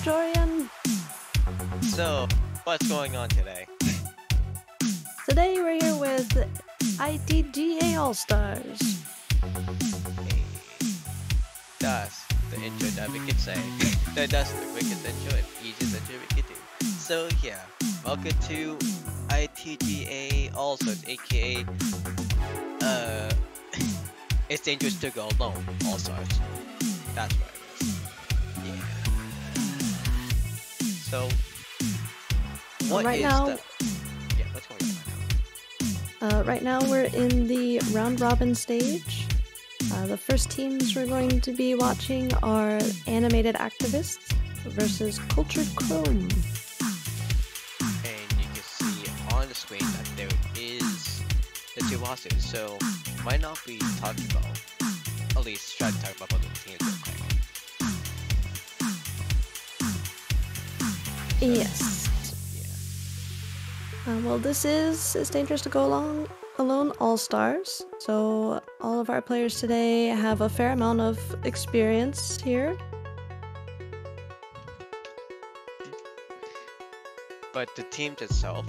Jorian. So, what's going on today? Today we're here with IDTGA All-Stars. Hey, that's the intro that we could say. That's the quickest intro and easiest intro we could do. So yeah, welcome to IDTGA All-Stars, aka it's dangerous to go alone All-Stars. That's what it is. Yeah. So, what right is now, yeah, what's going on right now? right now we're in the round robin stage. The first teams we're going to be watching are Animated Activists versus Cultured Chrome. And you can see on the screen that there is the two bosses, so might not be talking about, at least try to talk about both the teams real quick. So, Yes. yeah. Well, this is It's Dangerous to Go Alone All-Stars, so all of our players today have a fair amount of experience here. But the teams itself,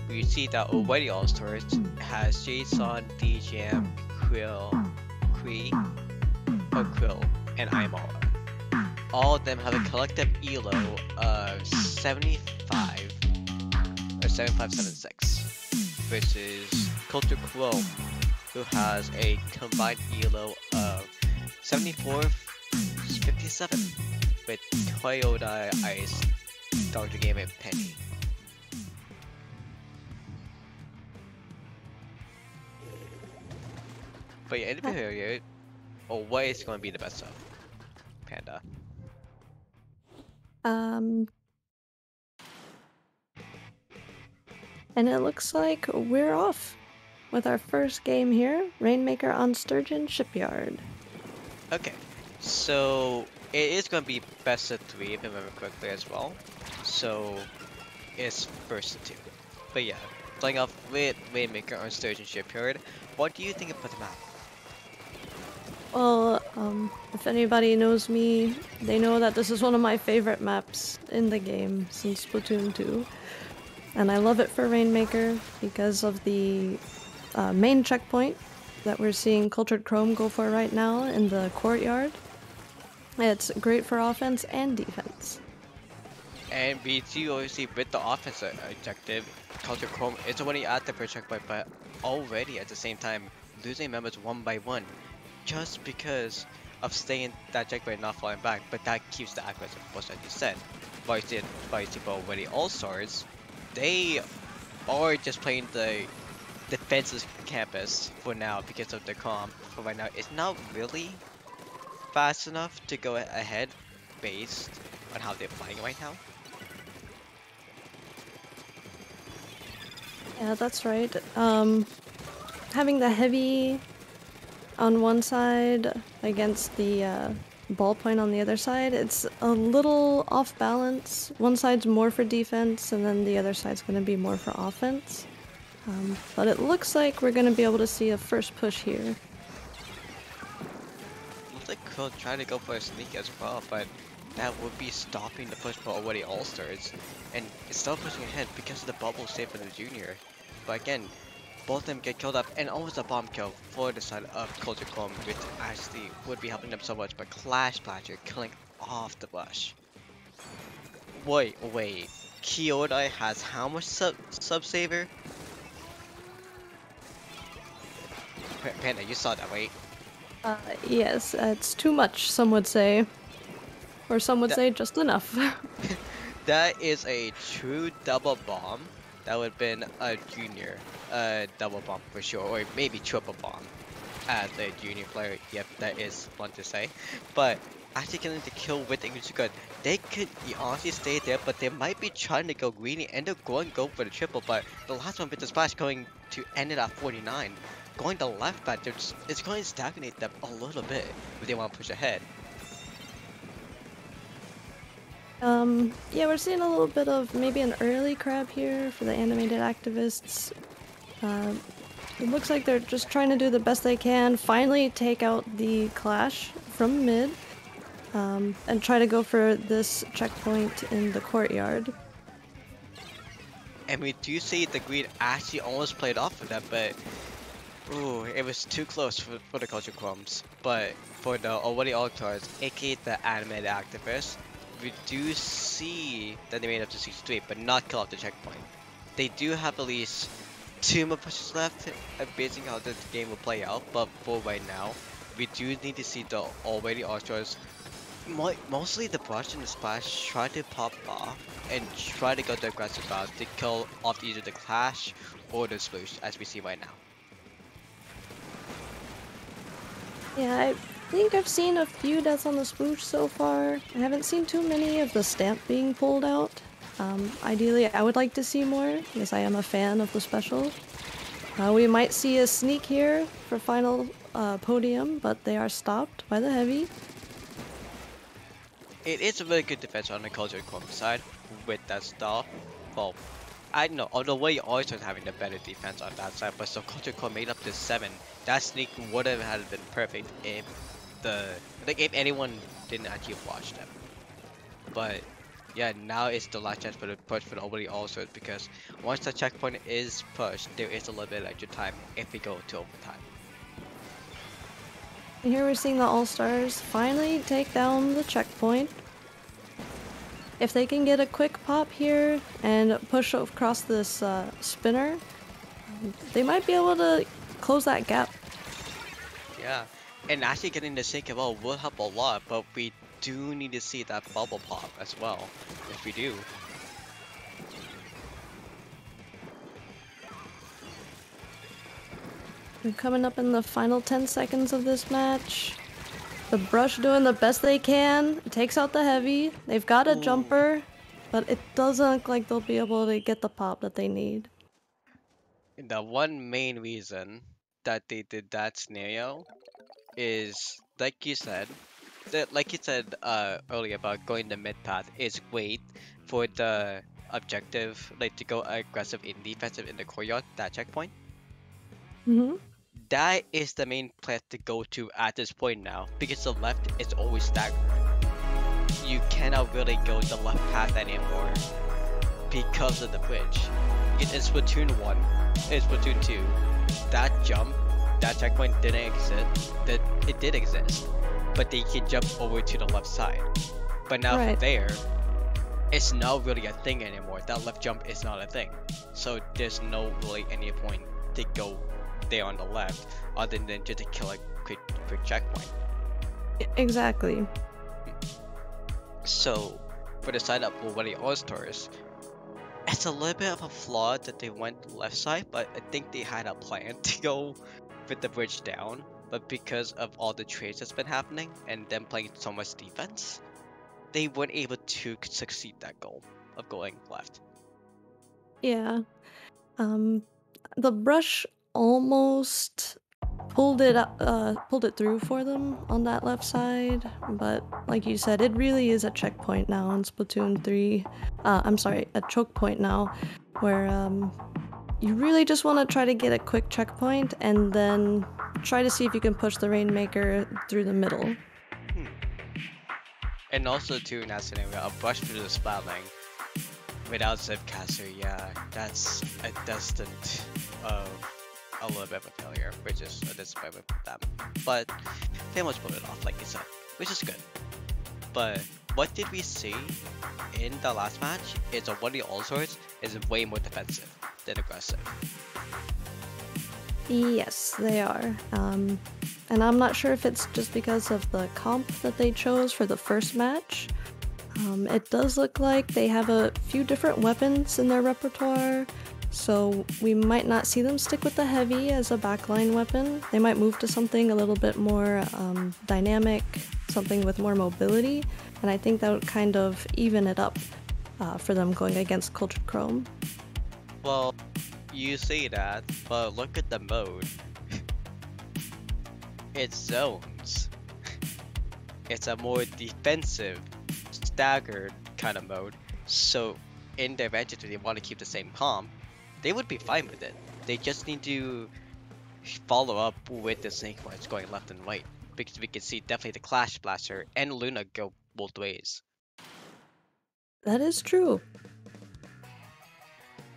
we see that already All Stars has Jason, DJM, Quill, and Imala. All of them have a collective ELO of 75 or 7576 versus Culture Chrome, who has a combined ELO of 7457 with Toyota Ice, Dr. Game, and Penny. But yeah, in the video, what is going to be the best of Panda? And it looks like we're off with our first game here, Rainmaker on Sturgeon Shipyard. Okay, so it is going to be best of 3 if I remember correctly as well. So it's first of 2. But yeah, playing off with Rainmaker on Sturgeon Shipyard, what do you think about the map? Well, if anybody knows me, they know that this is one of my favorite maps in the game since Splatoon 2. And I love it for Rainmaker because of the main checkpoint that we're seeing Cultured Chrome go for right now in the courtyard. It's great for offense and defense. And we see obviously with the offensive objective, Culture Chrome is already at the first checkpoint, but already at the same time losing members one by one, just because of staying that checkpoint and not falling back. But that keeps the aggressive push, as you said. Vice already All-Stars, they are just playing the defensive campus for now because of the comp. For right now, it's not really fast enough to go ahead based on how they're playing right now. Yeah, that's right. Having the heavy on one side against the ballpoint on the other side, it's a little off balance. One side's more for defense, and then the other side's going to be more for offense. But it looks like we're going to be able to see a first push here. Looks like Quill trying to go for a sneak as well, but that would be stopping the push for already All-Stars. And it's still pushing ahead because of the bubble save for the junior. But again, both of them get killed up, and almost a bomb kill for the side of Culture Chrome, which actually would be helping them so much, but Clash Splasher killing off the rush. Wait, Kyodai has how much sub-saver? Panda, you saw that, right? Yes, it's too much, some would say. Or some would say just enough. That is a true double bomb. That would have been a junior double bomb for sure, or maybe triple bomb as a junior player. Yep, that is fun to say. But actually getting the kill with English good, they could honestly stay there, but they might be trying to go greedy and they're going to go for the triple. But the last one with the splash going to end it at 49. Going to left back, it's going to stagnate them a little bit if they want to push ahead. Yeah, we're seeing a little bit of maybe an early crab here for the Animated Activists. It looks like they're just trying to do the best they can, finally take out the Clash from mid. and try to go for this checkpoint in the courtyard. And we do see the green actually almost played off of that, but ooh, it was too close for the Culture Crumbs. But for the already altars, aka the animated activists, we do see that they made up to 63, but not kill off the checkpoint. They do have at least 2 more pushes left, basing how the game will play out, but for right now, we do need to see the already altars, mostly the brush and the splash, try to pop off and try to go the aggressive route to kill off either the clash or the sploosh, as we see right now. Yeah, I think I've seen a few deaths on the sploosh so far. I haven't seen too many of the stamp being pulled out. Ideally, I would like to see more, because I am a fan of the special. We might see a sneak here for final podium, but they are stopped by the heavy. It is a really good defense on the Culture Crumb side with that stall. Well, I don't know, although we always was having the better defense on that side, but so Culture Crumb made up to 7. That sneak would have had been perfect if if anyone didn't actually watch them. But yeah, now is the last chance for the push for the already also, because once the checkpoint is pushed, there is a little bit of extra time if we go to overtime. And here we're seeing the All-Stars finally take down the checkpoint. If they can get a quick pop here and push across this spinner, they might be able to close that gap. Yeah, and actually getting the sync well will help a lot, but we do need to see that bubble pop as well, if we do. We're coming up in the final 10 seconds of this match. The brush doing the best they can. It takes out the heavy. They've got a jumper, but it doesn't look like they'll be able to get the pop that they need. The one main reason that they did that scenario is, like you said, earlier about going the mid path is great for the objective, like to go aggressive in defensive in the courtyard, that checkpoint. That is the main path to go to at this point now, because the left is always staggered. You cannot really go the left path anymore because of the bridge. In Splatoon 1, in Splatoon 2, that jump, that checkpoint didn't exist. That it did exist, but they can jump over to the left side. But now from there, it's not really a thing anymore. That left jump is not a thing. So there's no really any point to go there on the left other than just to kill a quick checkpoint. Exactly. So for the side up already All-Stars, it's a little bit of a flaw that they went left side, but I think they had a plan to go with the bridge down, but because of all the trades that's been happening and them playing so much defense, they weren't able to succeed that goal of going left. Yeah. The brush almost pulled it through for them on that left side, but like you said, it really is a checkpoint now in Splatoon 3. I'm sorry, a choke point now, where you really just want to try to get a quick checkpoint and then try to see if you can push the Rainmaker through the middle. And also too, in that scenario, a brush through the splatling without Zipcaster, yeah, that's a distant a little bit of a failure, which is a disappointment for them. But they almost pulled it off, like you said, which is good. But what did we see in the last match is a one of the All-Stars is way more defensive than aggressive. Yes, they are. And I'm not sure if it's just because of the comp that they chose for the first match. It does look like they have a few different weapons in their repertoire, so we might not see them stick with the heavy as a backline weapon. They might move to something a little bit more dynamic, something with more mobility, and I think that would kind of even it up for them going against Cultured Chrome. Well, you say that, but look at the mode. It's zones. It's a more defensive, staggered kind of mode, so in their advantage, if they want to keep the same comp, they would be fine with it. They just need to follow up with the sync points going left and right. because we can see definitely the Clash Blaster and Luna go both ways. That is true.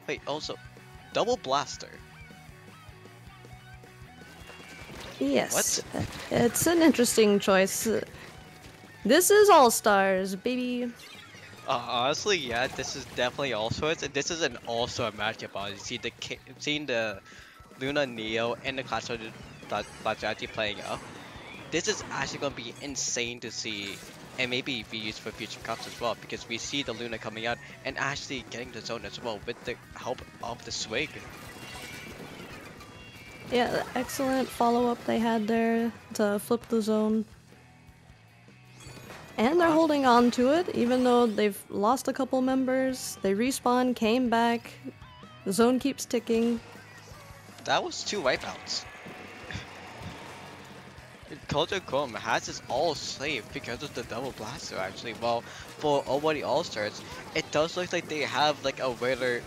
Wait, also, Double Blaster. Yes, What? it's an interesting choice. This is All Stars, baby. Honestly, yeah, this is definitely all sorts. This is an all-star matchup. You see seeing the Luna Neo and the Clash Blaster actually playing up. This is actually gonna be insane to see, and maybe be used for future cups as well, because we see the Luna coming out and actually getting the zone as well with the help of the Swig. Yeah, excellent follow-up they had there to flip the zone. And they're holding on to it, even though they've lost a couple members. They respawn, came back. The zone keeps ticking. That was 2 wipeouts. Culture Chrome has his all saved because of the double blaster actually. Well, for Almighty All-Stars, it does look like they have like a regular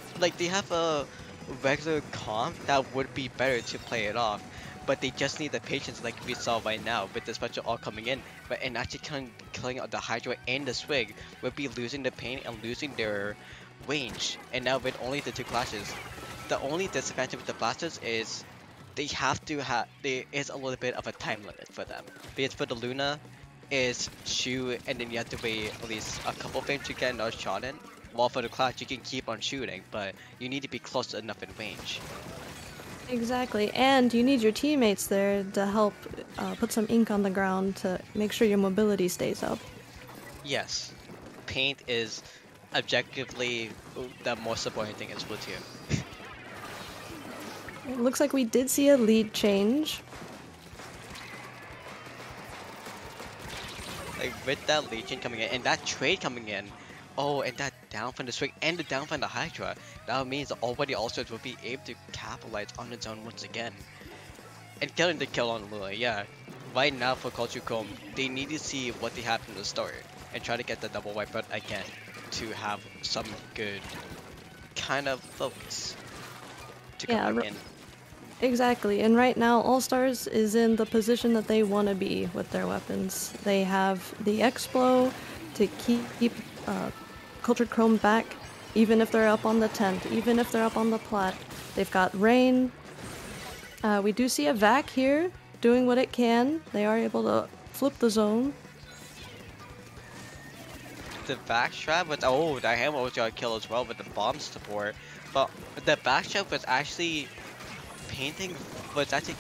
comp that would be better to play it off. But they just need the patience like we saw right now with the special all coming in. But and actually killing the Hydra and the Swig would be losing the pain and losing their range. And now with only the 2 clashes, the only disadvantage with the blasters is they have to have, there is a little bit of a time limit for them. Because for the Luna, is shoot and then you have to wait at least a couple frames to get another shot in. While for the Clash, you can keep on shooting, but you need to be close enough in range. Exactly, and you need your teammates there to help put some ink on the ground to make sure your mobility stays up. Yes, paint is objectively the most important thing in Splatoon. It looks like we did see a lead change. Like with that Legion coming in and that trade coming in, oh, and that down from the Swig and the down from the Hydra, that means Almighty All-Stars will be able to capitalize on the zone once again. And getting the kill on Lula, yeah. Right now for Culture Chrome, they need to see what they have from the start and try to get the double wipeout again to have some good kind of focus to come back in. Exactly, and right now All Stars is in the position that they want to be with their weapons. They have the Explo to keep Cultured Chrome back, even if they're up on the tent, even if they're up on the plat. They've got Rain. We do see a Vac here doing what it can. They are able to flip the zone. The backstrap with, oh, that hammer was gonna kill as well with the bomb support, but the backstrap was actually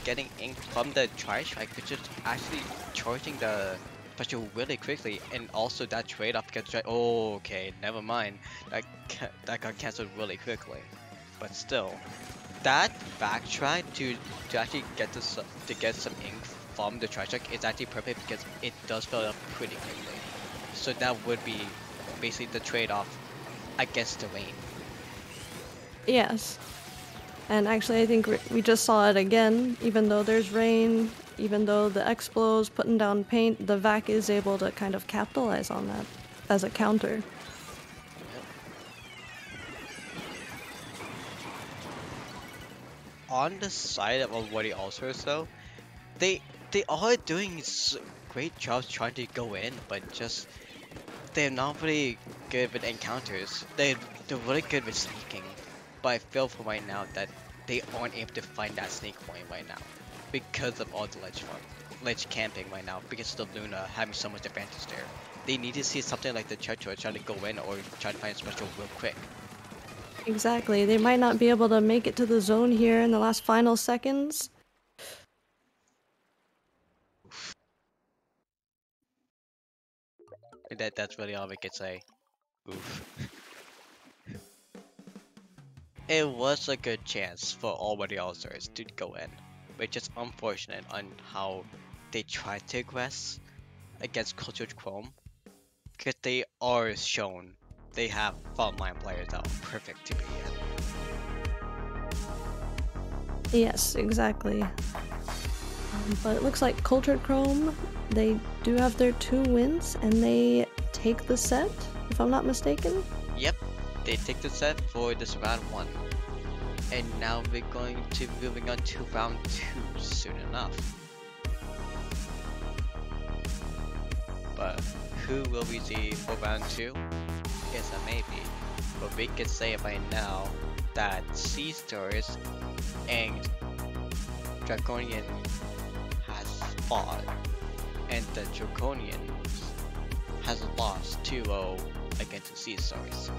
getting ink from the tri-strike, which is actually charging the special really quickly, and also that trade off gets oh, okay, never mind, that got cancelled really quickly. But still, that backstrike to actually get some ink from the tri-strike is actually perfect because it does fill up pretty quickly. So that would be basically the trade-off against the rain. Yes. And actually, I think we just saw it again. Even though there's rain, even though the Explo's putting down paint, the Vac is able to kind of capitalize on that as a counter. Yep. On the side of Almighty All-Stars though, they are doing great jobs trying to go in, but just they're not really good with encounters. They're really good with sneaking. But I feel for right now that they aren't able to find that sneak point right now because of all the ledge camping right now, because of the Luna having so much advantage there. They need to see something like the Churchill trying to go in or try to find a special real quick. Exactly. They might not be able to make it to the zone here in the last final seconds. That's really all we could say. Oof. It was a good chance for Almighty All-Stars to go in, which is unfortunate on how they tried to aggress against Cultured Chrome, because they are shown they have frontline players that are perfect to be in. Yes, exactly. But it looks like Cultured Chrome, they do have their 2 wins, and they take the set, if I'm not mistaken. Yep, they take the set for this round 1. And now we're going to moving on to round 2 soon enough. But who will we see for round 2? Guess a maybe. But we could say by now that Sea Stars and Draconian has fought, and the Draconians has lost 2-0 against the Sea Stars.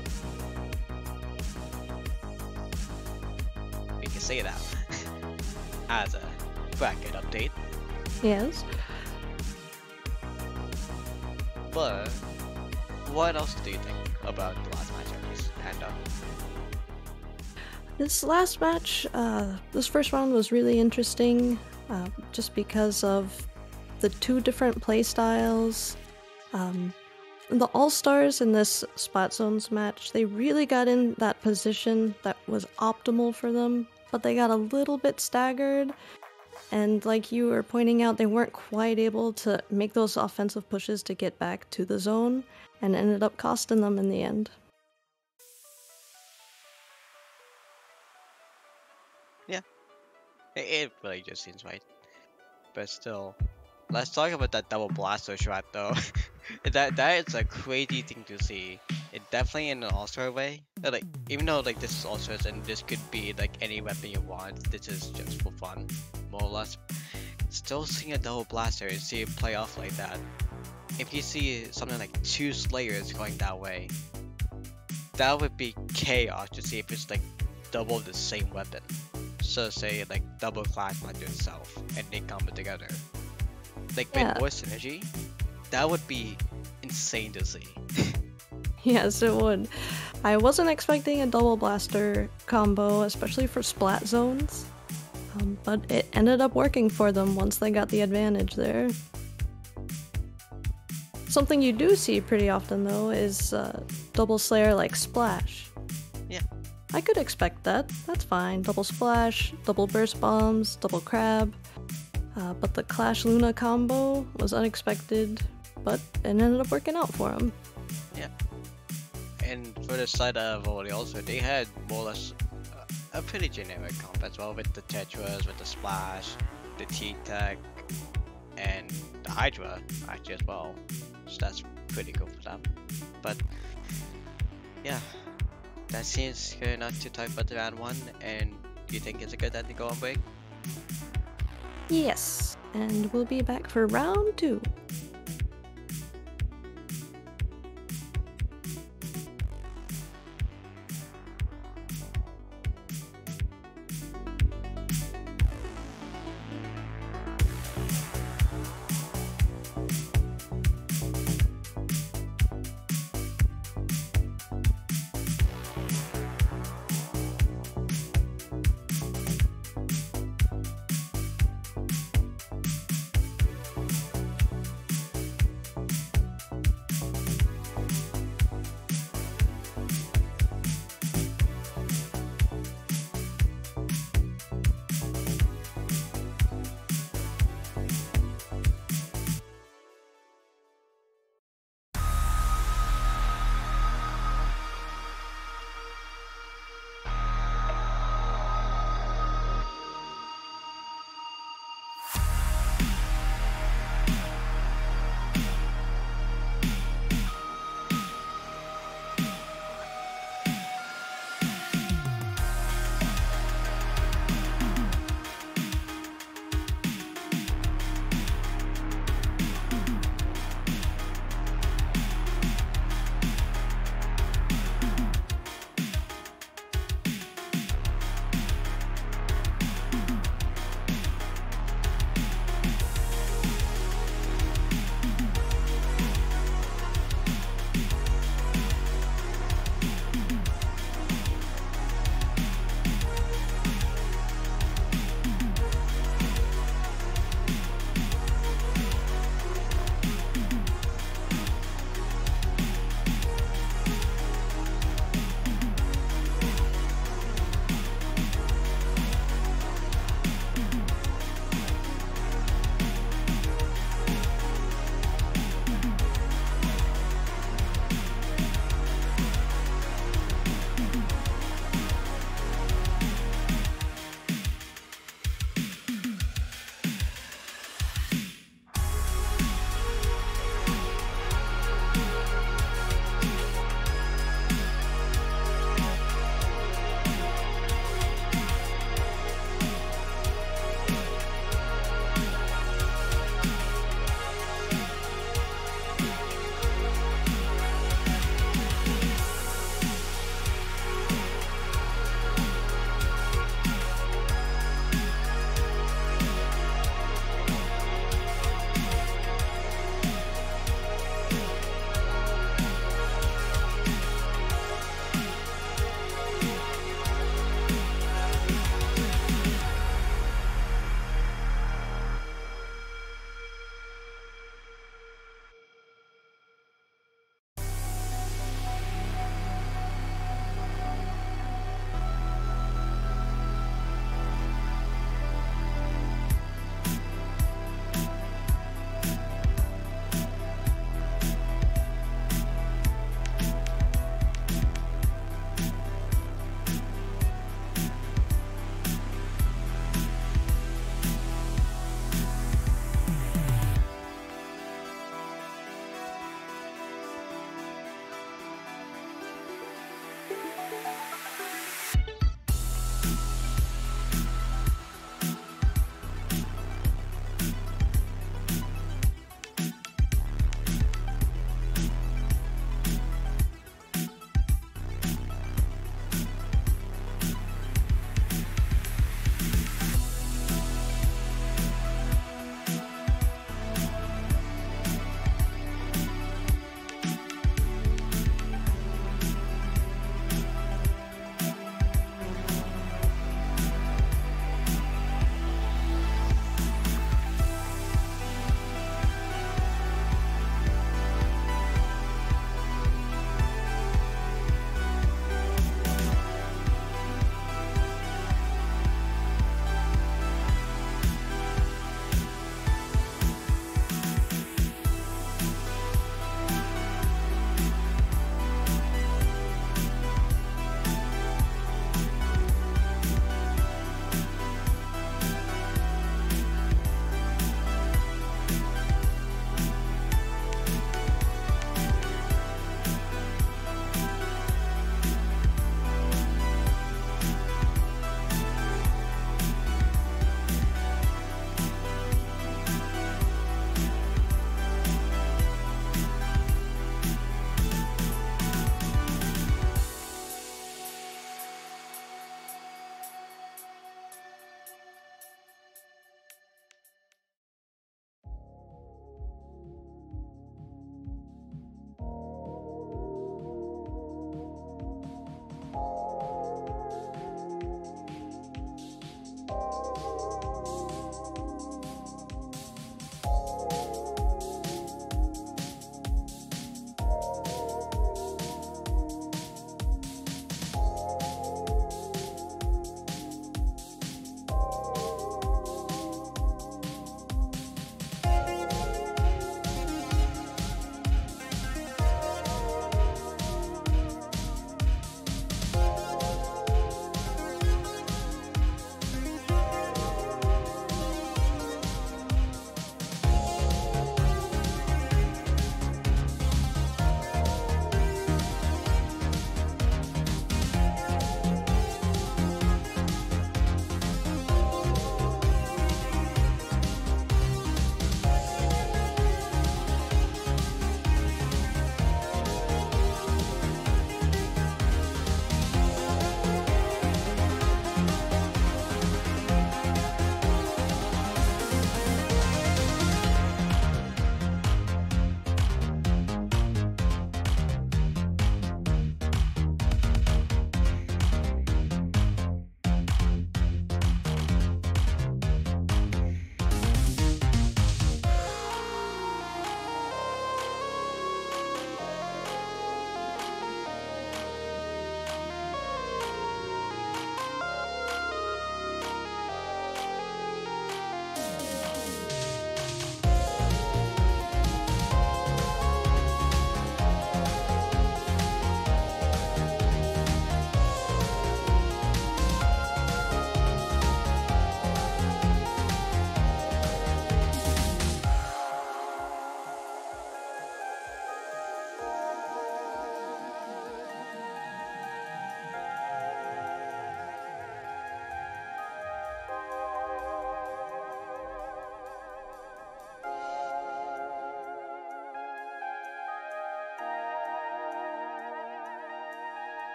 We can say that as a bracket update. Yes. But what else do you think about the last match of this Panda? This last match, this first round was really interesting, just because of the two different playstyles. The All-Stars in this Splat Zones match, they really got in that position that was optimal for them, but they got a little bit staggered, and like you were pointing out, they weren't quite able to make those offensive pushes to get back to the zone, and ended up costing them in the end. Yeah, it really just seems right. But still, let's talk about that double blaster shot though. that is a crazy thing to see. It definitely in an all-star way. Like even though like this is all-stars and this could be like any weapon you want, this is just for fun, more or less. Still seeing a double blaster and see it play off like that. If you see something like 2 Slayers going that way, that would be chaos to see if it's like double the same weapon. So say like double Clash Hunter itself and they combo together. Like with more synergy, that would be insane to see. Yes, it would. I wasn't expecting a double blaster combo, especially for Splat Zones, but it ended up working for them once they got the advantage there. Something you do see pretty often though is double Slayer like Splash. Yeah. I could expect that, that's fine. Double Splash, double Burst Bombs, double Crab. But the Clash Luna combo was unexpected, but it ended up working out for him. Yeah. And for the side of Oli also, they had more or less a pretty generic comp as well, with the Tetras, with the Splash, the T-Tech, and the Hydra actually as well. So that's pretty cool for them. But yeah, that seems good enough to talk about the round 1. And do you think it's a good time to go on break? Yes, and we'll be back for round 2.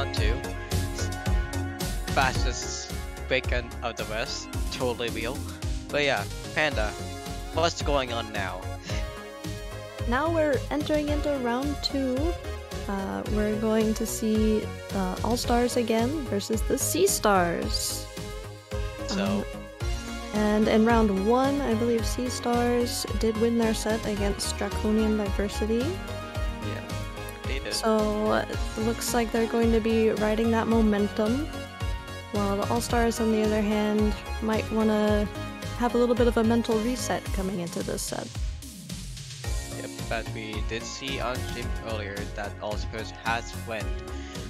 round 2. Fastest bacon of the West. Totally real. But yeah, Panda, what's going on now? Now we're entering into round 2. We're going to see All-Stars again versus the Sea Stars. So, And in round 1, I believe Sea Stars did win their set against Draconian Diversity. yeah, they did. So it looks like they're going to be riding that momentum. While the All-Stars, on the other hand, might want to have a little bit of a mental reset coming into this set. Yep, but we did see on stream earlier that All-Stars has went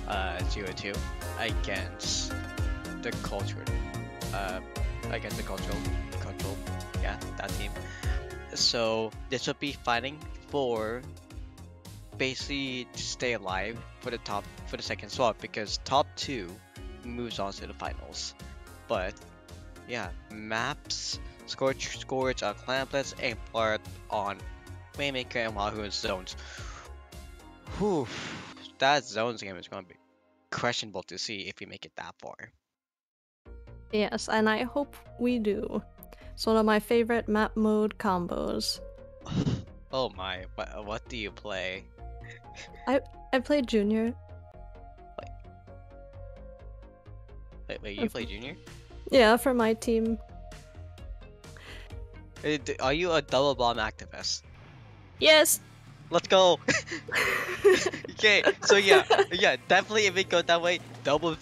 0-2 against the cultural, yeah, that team. So this will be fighting for basically to stay alive for the second spot, because top 2 moves on to the finals. But yeah, maps, Scorch, Clamplets, and part on Rainmaker and Wahoo zones. Whew, that zones game is going to be questionable to see if we make it that far. Yes, and I hope we do. It's one of my favorite map mode combos. Oh my, what do you play? I played Junior. Wait, you play Junior? Yeah, for my team. Are you a double bomb activist? Yes! Let's go! Okay, so yeah, definitely if we go that way, double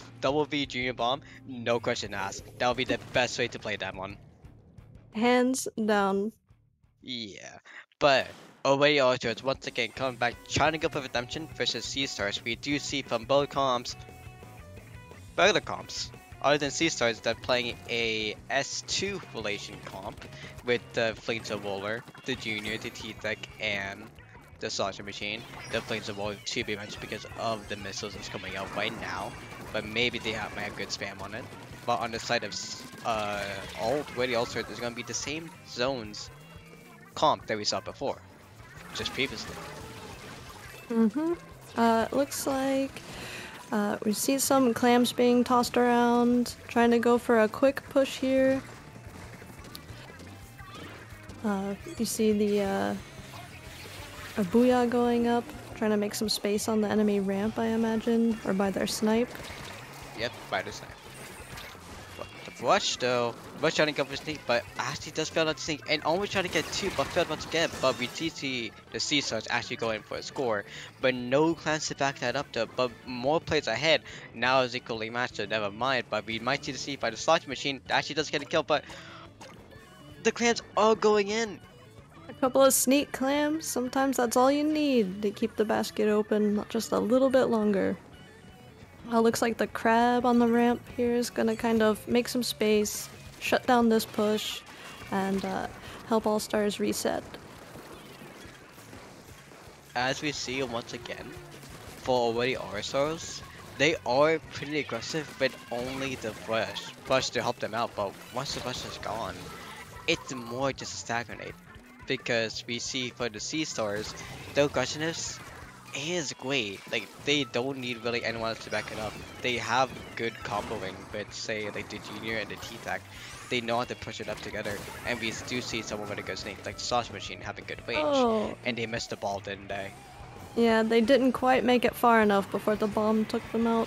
V Junior Bomb, no question asked. That would be the best way to play that one. Hands down. Yeah, but away Ultras once again coming back, trying to go for redemption versus Sea Stars. We do see from both comps, other comps, other than Sea Stars, they're playing a S2 relation comp with the Flames of Roller, the Junior, the T-Tech, and the Saucer Machine. The Flames of Roller to be mentioned because of the missiles that's coming out right now, but maybe they might have good spam on it. But on the side of already also, there's going to be the same zones comp that we saw before, just previously. Looks like we see some clams being tossed around, trying to go for a quick push here. You see the a booyah going up, trying to make some space on the enemy ramp, I imagine, or by their snipe. Yep, by the snipe. The Rush though, Rush trying to go for sneak, but actually does fail on the sneak, and almost trying to get 2, but failed once again. But we do see the Sea Stars actually going for a score, but no clans to back that up though. But more plays ahead, now is equally matched, so never mind. But we might see the Sea by the Slot Machine, actually does get a kill, but the clans are going in. A couple of sneak clams, sometimes that's all you need to keep the basket open just a little bit longer. Looks like the crab on the ramp here is gonna kind of make some space, shut down this push, and help All-Stars reset. As we see once again, for already All-Stars, they are pretty aggressive, but only the rush to help them out. But once the rush is gone, it's more just stagnate. Because we see for the Sea Stars, the aggressiveness is great. Like, they don't need really anyone else to back it up. They have good comboing with, say, like the Junior and the T-Tac. They know how to push it up together, and we do see someone with a good sneak, like the Sauce Machine, having good range. And they missed the ball, didn't they? Yeah, they didn't quite make it far enough before the bomb took them out.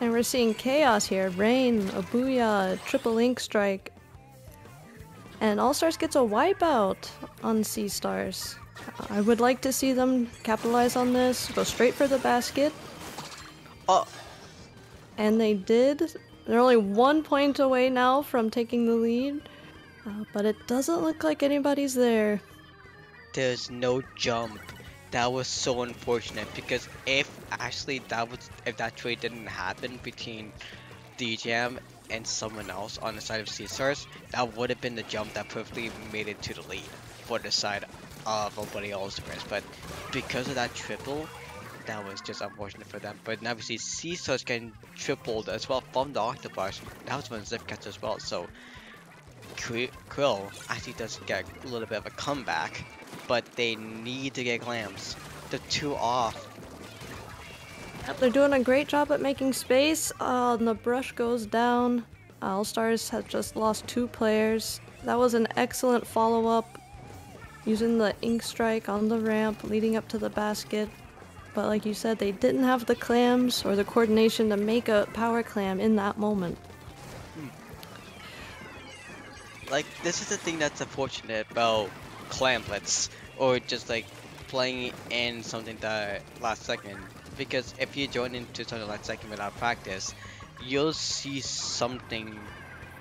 And we're seeing chaos here. Rain, a booyah, a triple ink strike. And All-Stars gets a wipeout on Sea Stars. I would like to see them capitalize on this, go straight for the basket. And they did. They're only 1 point away now from taking the lead. But it doesn't look like anybody's there. There's no jump. That was so unfortunate, because if that trade didn't happen between DJM and someone else on the side of Sea Stars, that would have been the jump that perfectly made it to the lead for the side of everybody else. But because of that triple, that was just unfortunate for them. But now we see Sea Stars getting tripled as well from the Octopus. That was when Zip gets as well. So Krill actually does get a little bit of a comeback, but they need to get clams. The 2 off. Yep, they're doing a great job at making space. And the brush goes down. All Stars has just lost 2 players. That was an excellent follow-up using the ink strike on the ramp leading up to the basket. But like you said, they didn't have the clams or the coordination to make a power clam in that moment. Like, this is the thing that's unfortunate about clamlets, or just like playing in something that last second. Because if you join into something last second without practice, you'll see something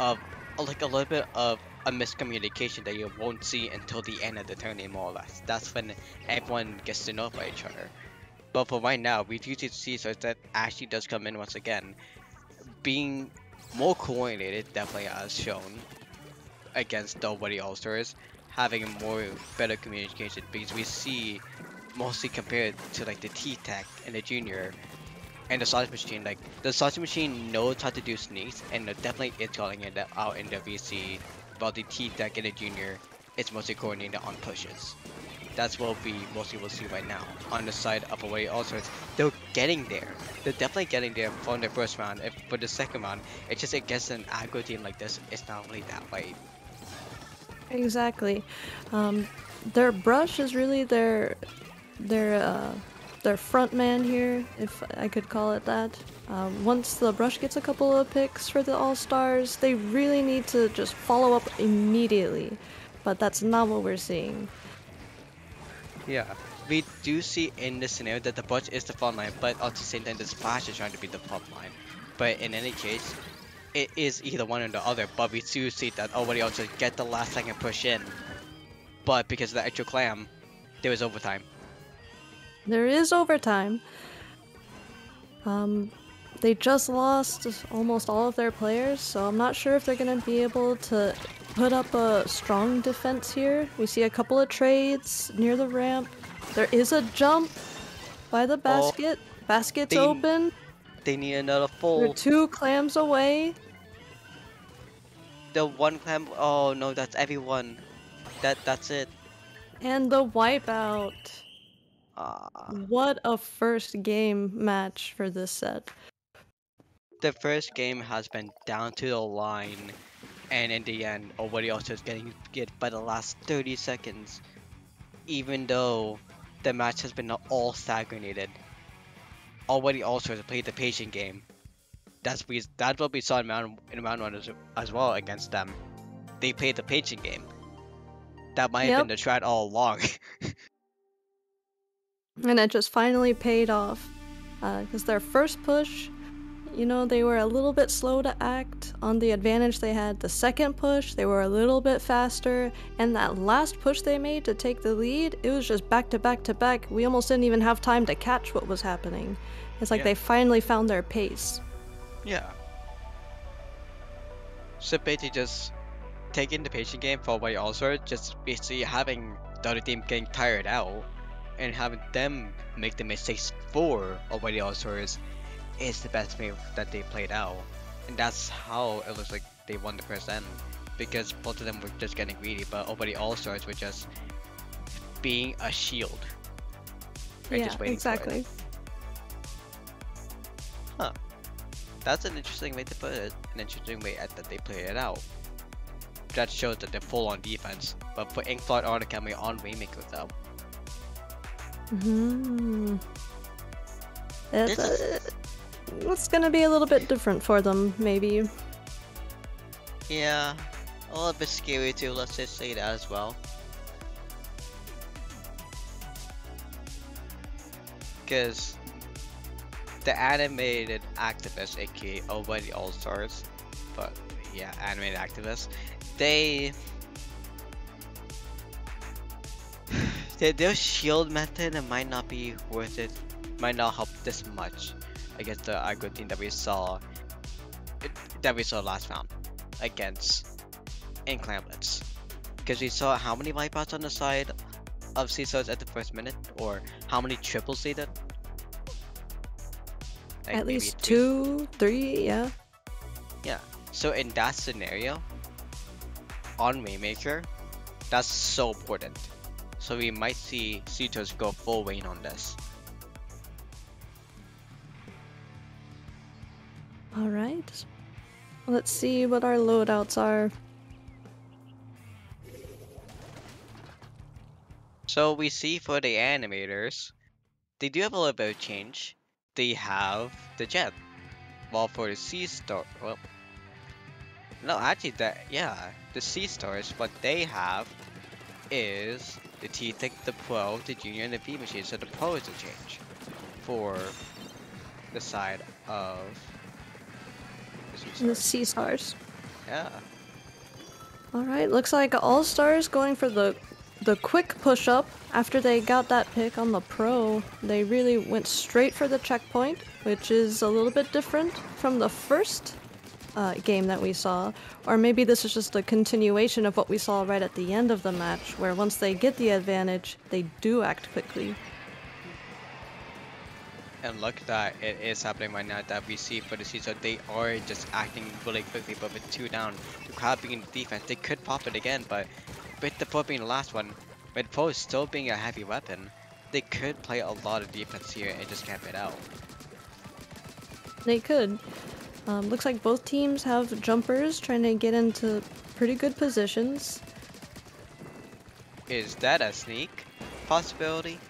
of like a little bit of a miscommunication that you won't see until the end of the tournament, more or less. That's when everyone gets to know about each other. But for right now, we do see so that Ashley does come in once again, being more coordinated, definitely as shown against Nobody All-Stars, having more better communication, because we see mostly compared to like the T-Tech and the Junior and the Sausage Machine, like the Sausage Machine knows how to do sneaks and definitely is calling it out in the VC, while the T-Tech and the Junior is mostly coordinated on pushes. That's what we mostly will see right now. On the side of Away All-Stars, they're getting there. They're definitely getting there from the first round. If for the second round, it's just against an aggro team like this, it's not really that way. Exactly. Their brush is really their front man here, if I could call it that. Once the brush gets a couple of picks for the All-Stars, they really need to just follow up immediately. But that's not what we're seeing. Yeah, we do see in this scenario that the brush is the front line, but at the same time the splash is trying to be the front line. But in any case, it is either one or the other, but we do see that Nobody else get the last second push in. But because of the extra clam, there was overtime. There is overtime. They just lost almost all of their players, so I'm not sure if they're going to be able to put up a strong defense here. We see a couple of trades near the ramp. There is a jump by the basket. Basket's open. They need another full. They're 2 clams away. The one clam. Oh no, that's everyone. That's it. And the wipeout. Ah. What a first game match for this set. The first game has been down to the line, and in the end, Nobody else is getting it by the last 30 seconds. Even though the match has been all stagnated, Nobody also has played the patient game. That's what we saw in round one as well against them. They played the patient game. That might have been the strat all along. And it just finally paid off. Because their first push, you know, they were a little bit slow to act on the advantage they had. The second push, they were a little bit faster. And that last push they made to take the lead, it was just back to back to back. We almost didn't even have time to catch what was happening. It's like they finally found their pace. Yeah. So basically just taking the patient game for White also, just basically having the other team getting tired out and having them make the mistakes for White All-Stars is the best way that they played out. And that's how it looks like they won the first end. Because both of them were just getting greedy, but White All-Stars were just being a shield. Yeah, exactly. Huh. That's an interesting way to put it. An interesting way that they play it out. That shows that they're full on defense. But for Inkflood or Academy on Rainmaker though. It's gonna be a little bit different for them, maybe. Yeah, a little bit scary too, let's just say that as well. Because the animated activists, aka Already All Stars, but yeah, animated activists, their shield method might not be worth it, might not help this much against the aggro team that we saw last round against Inclamlets. Because we saw how many wipeouts on the side of CISOs at the first minute, or how many triples they did. Like at least 2, 3, yeah. Yeah, so in that scenario, on Rainmaker, that's so important. So we might see Citos go full Rain on this. Alright. Let's see what our loadouts are. So we see for the animators, they do have a little bit of change. They have the jet. While for the sea star, well, no, actually, the sea stars, what they have is the T-Tech, the Pro, the Junior, and the V machine. So the Pro is a change for the side of the sea The stars. Sea Stars. Yeah. Alright, looks like All Stars going for the quick push up. After they got that pick on the Pro, they really went straight for the checkpoint, which is a little bit different from the first game that we saw. Or maybe this is just a continuation of what we saw right at the end of the match, where once they get the advantage, they do act quickly. And look that it is happening right now that we see for the season. They are just acting really quickly, but with 2 down, the crowd being the defense, they could pop it again, but with the Pro being the last one, with Pro still being a heavy weapon, they could play a lot of defense here and just camp it out. They could. Looks like both teams have jumpers trying to get into pretty good positions. Is that a sneak possibility?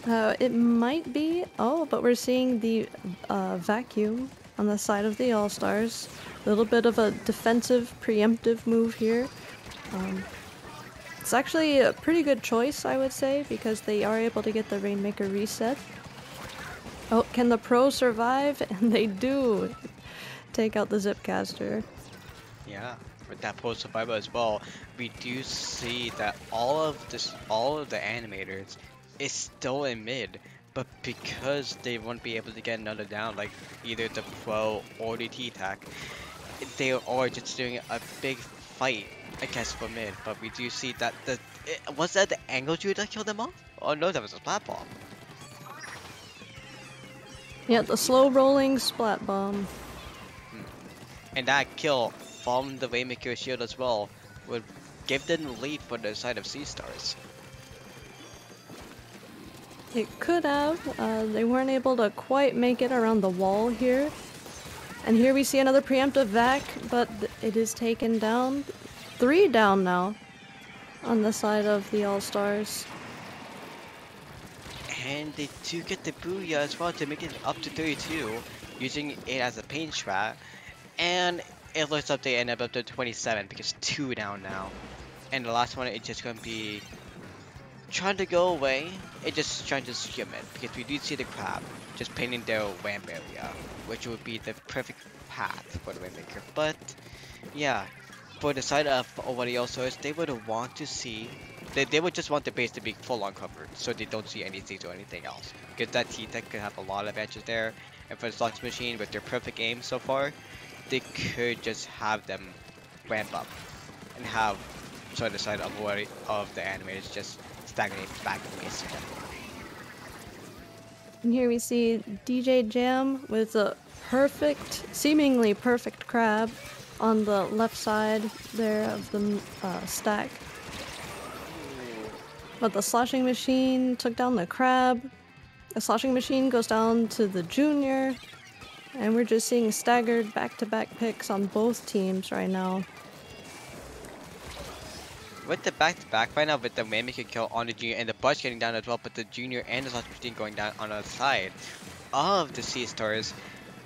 It might be. Oh, but we're seeing the vacuum on the side of the All-Stars. A little bit of a defensive, preemptive move here. It's actually a pretty good choice, I would say, because they are able to get the Rainmaker reset. Oh, can the Pro survive? And they do take out the Zipcaster. Yeah, with that Pro survival as well, we do see that all of the animators is still in mid, but because they won't be able to get another down, like either the Pro or the T-Tac, they are just doing a big fight, I guess, for mid. But we do see that was that the angle Jew that killed them off? Oh no, that was a splat bomb. Yeah, the slow rolling splat bomb. And that kill from the Waymaker shield as well would give them the lead for the side of Sea Stars. It could have. They weren't able to quite make it around the wall here. And here we see another preemptive vac, but it is taken down. 3 down now on the side of the All-Stars. And they do get the Booyah as well to make it up to 32, using it as a pain strat. And it looks like they end up to 27 because 2 down now. And the last one is just going to be trying to go away. It's just trying to skim it because we do see the crab just painting their ramp area, which would be the perfect path for the Waymaker. But yeah, for the side of what also is, they would want to see. They would just want the base to be full on covered, so they don't see anything or anything else. Because that T-Tech could have a lot of edges there, and for the Slots Machine with their perfect aim so far, they could just have them ramp up and have the side of the animators just stagnate back in base again. And here we see DJ Jam with a perfect, seemingly perfect crab on the left side there of the stack. But the sloshing machine took down the crab. The sloshing machine goes down to the junior. And we're just seeing staggered back-to-back picks on both teams right now. With the back-to-back right now, with the Waymaker kill on the junior and the Bush getting down as well, but the junior and the sloshing machine going down on the side of the Sea Stars.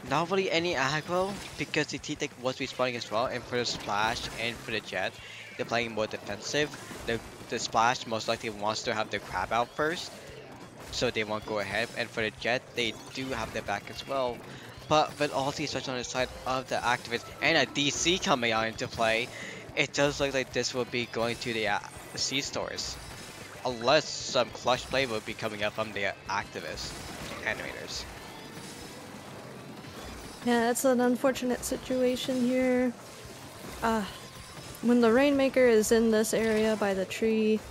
Not really any aggro because the T-Tech was respawning as well, and for the splash and for the jet, they're playing more defensive. The splash most likely wants to have the crab out first, so they won't go ahead. And for the jet, they do have their back as well. But with all these touch on the side of the activists and a DC coming out into play, it does look like this will be going to the Sea Stars, unless some clutch play will be coming up from the activists animators. Yeah, it's an unfortunate situation here. When the Rainmaker is in this area by the tree,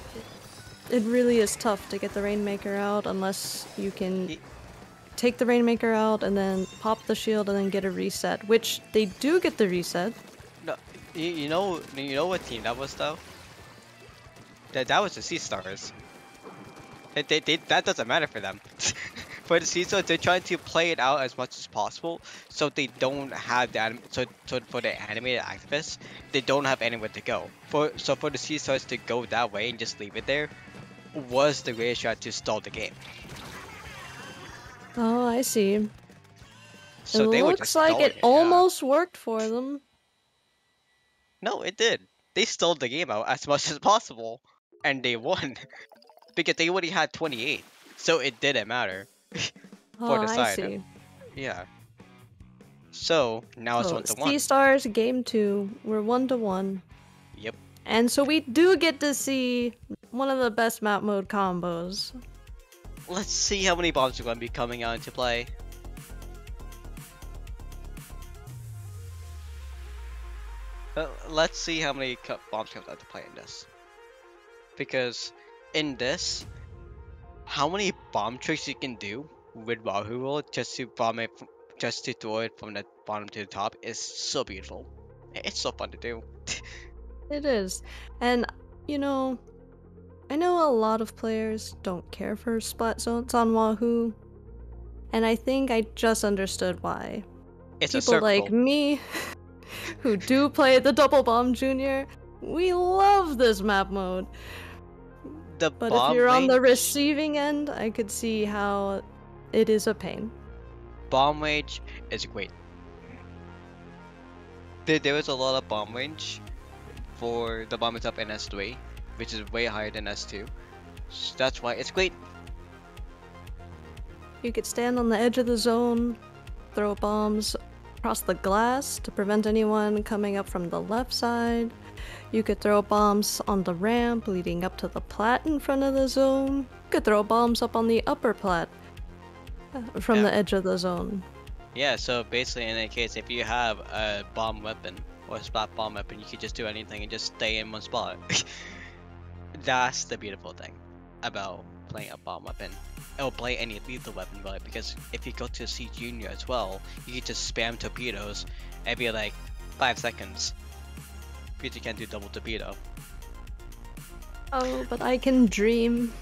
it really is tough to get the Rainmaker out unless you can take the Rainmaker out and then pop the shield and then get a reset, which they do get the reset. No, you know what team that was though? That was the Sea Stars. That doesn't matter for them. for the season, they're trying to play it out as much as possible, so they don't have that. So for the animated activists, they don't have anywhere to go. For the sea stars to go that way and just leave it there, was the greatest shot to stall the game. Oh, I see. It So they were looks just like stalling it it. Yeah. almost worked for them. No, it did. They stalled the game out as much as possible, and they won because they already had 28. So it didn't matter Oh, for the I side. see. Yeah. So now it's So, 1-1. Sea Stars Game 2, we're 1-1. Yep. And so we do get to see one of the best map mode combos. Let's see how many bombs are going to be coming out into play. Let's see how many bombs comes out to play in this. Because in this, how many bomb tricks you can do with Wahoo Roll just to bomb it, just to throw it from the bottom to the top is so beautiful. It's so fun to do. It is. And, you know, I know a lot of players don't care for splat zones on Wahoo. And I think I just understood why. It's a People circle. like me, who do play the Double Bomb Junior, we love this map mode. But if you're on the receiving end, I could see how it is a pain. Bomb range is great. There was a lot of bomb range for the bomb itself in S3, which is way higher than S2. So that's why it's great. You could stand on the edge of the zone, throw bombs across the glass to prevent anyone coming up from the left side. You could throw bombs on the ramp leading up to the plat in front of the zone. You could throw bombs up on the upper plat from the edge of the zone. Yeah, so basically in that case, if you have a bomb weapon or a splat bomb weapon, you could just do anything and just stay in one spot. That's the beautiful thing about playing a bomb weapon. Or play any lethal weapon, right? Because if you go to C Junior as well, you can just spam torpedoes every like 5 seconds. Because you can't do double torpedo. Oh, but I can dream.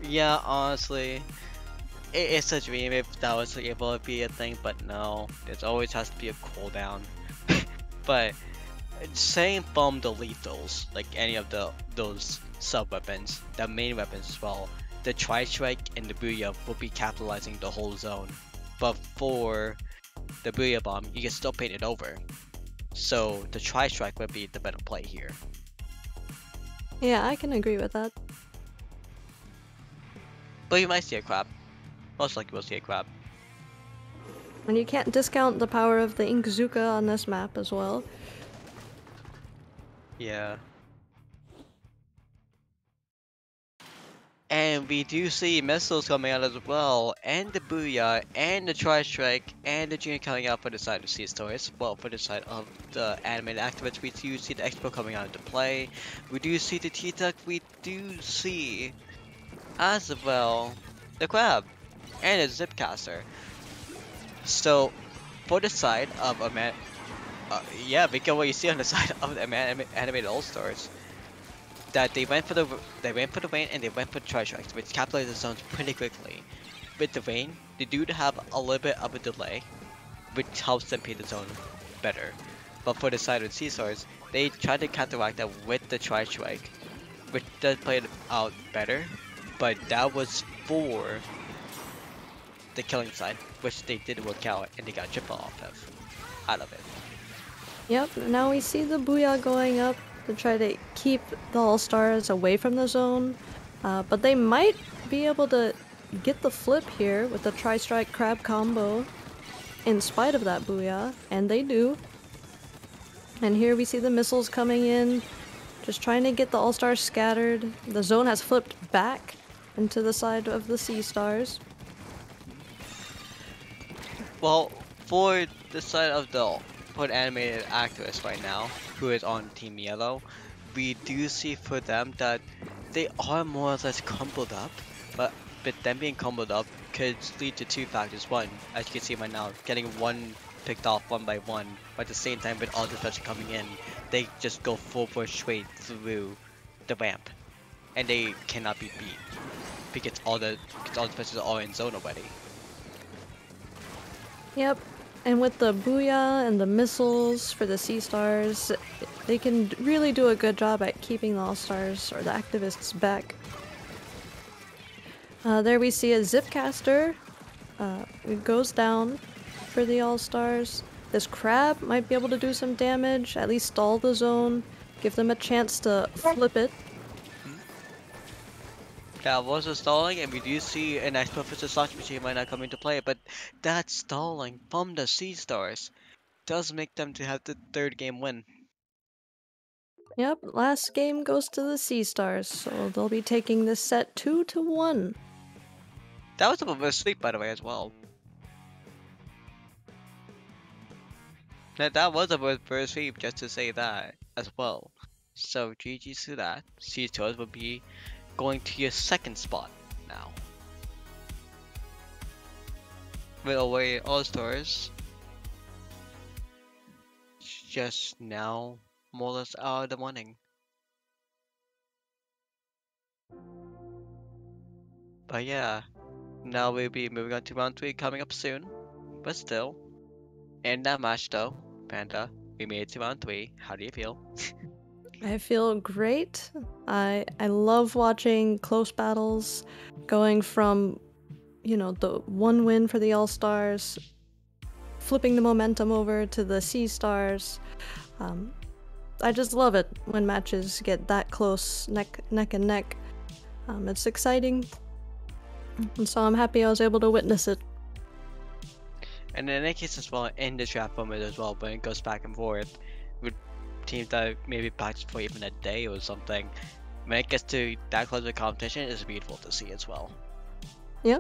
Yeah, honestly, it's a dream if that was able to be a thing, but no, there always has to be a cooldown. But same from the lethals, like any of those sub weapons, the main weapons as well. The Tri-Strike and the Booyah will be capitalizing the whole zone, but for the Booyah Bomb, you can still paint it over. So the Tri-Strike would be the better play here. Yeah, I can agree with that. But you might see a crab. Most likely we'll see a crab. And you can't discount the power of the Inkzuka on this map as well. Yeah. And we do see missiles coming out as well, and the Booyah, and the Tri-Strike, and the Junior coming out for the side of Sea Stars. Well, for the side of the animated activates, we do see the Expo coming out into play. We do see the T-Tuck, we do see, as well, the Crab, and the Zipcaster. So, for the side of yeah, because what you see on the side of the animated All-Stars, that they went for the rain and they went for the Tri-Strikes, which capitalized the zones pretty quickly. With the rain, they do have a little bit of a delay, which helps them paint the zone better. But for the side of the Sea Stars, they tried to counteract that with the Tri-Strike, which does play it out better, but that was for the killing side, which they did work out and they got triple out of it. Yep, now we see the Booyah going up to try to keep the All-Stars away from the zone. But they might be able to get the flip here with the Tri-Strike Crab combo in spite of that Booyah, and they do. And here we see the missiles coming in, just trying to get the All-Stars scattered. The zone has flipped back into the side of the Sea Stars. Well, for the side of the animated actress right now, who is on Team Yellow, we do see for them that they are more or less crumpled up, but them being crumpled up could lead to two factors. One, as you can see right now, getting one picked off one by one, but at the same time with all the pressure coming in, they just go full force straight through the ramp, and they cannot be beat because all the defenses are all in zone already. Yep. And with the booyah and the missiles for the sea stars, they can really do a good job at keeping the all-stars or the activists back. There we see a zipcaster. It goes down for the all-stars. This crab might be able to do some damage, at least stall the zone, give them a chance to flip it. That was a stalling, and we do see an nice Professor Slot machine might not come into play, but that stalling from the Sea Stars does make them to have the third game win. Yep, last game goes to the Sea Stars, so they'll be taking this set 2-1. That was a bit of a sweep, by the way, as well. That was a bit of a sweep, just to say that as well. So GG's to that. Sea Stars will be going to your second spot now. With away All-Stars just now more or less out of the running. But yeah, now we'll be moving on to round 3 coming up soon. But still, in that match though, Panda, we made it to round 3. How do you feel? I feel great. I love watching close battles, going from, you know, the one win for the All-Stars, flipping the momentum over to the Sea Stars. I just love it when matches get that close, neck and neck. It's exciting, and so I'm happy I was able to witness it. And in any case as well, in the trap format as well, when it goes back and forth with teams that maybe practice for even a day or something, when it gets to that close of competition, it's beautiful to see as well. Yeah.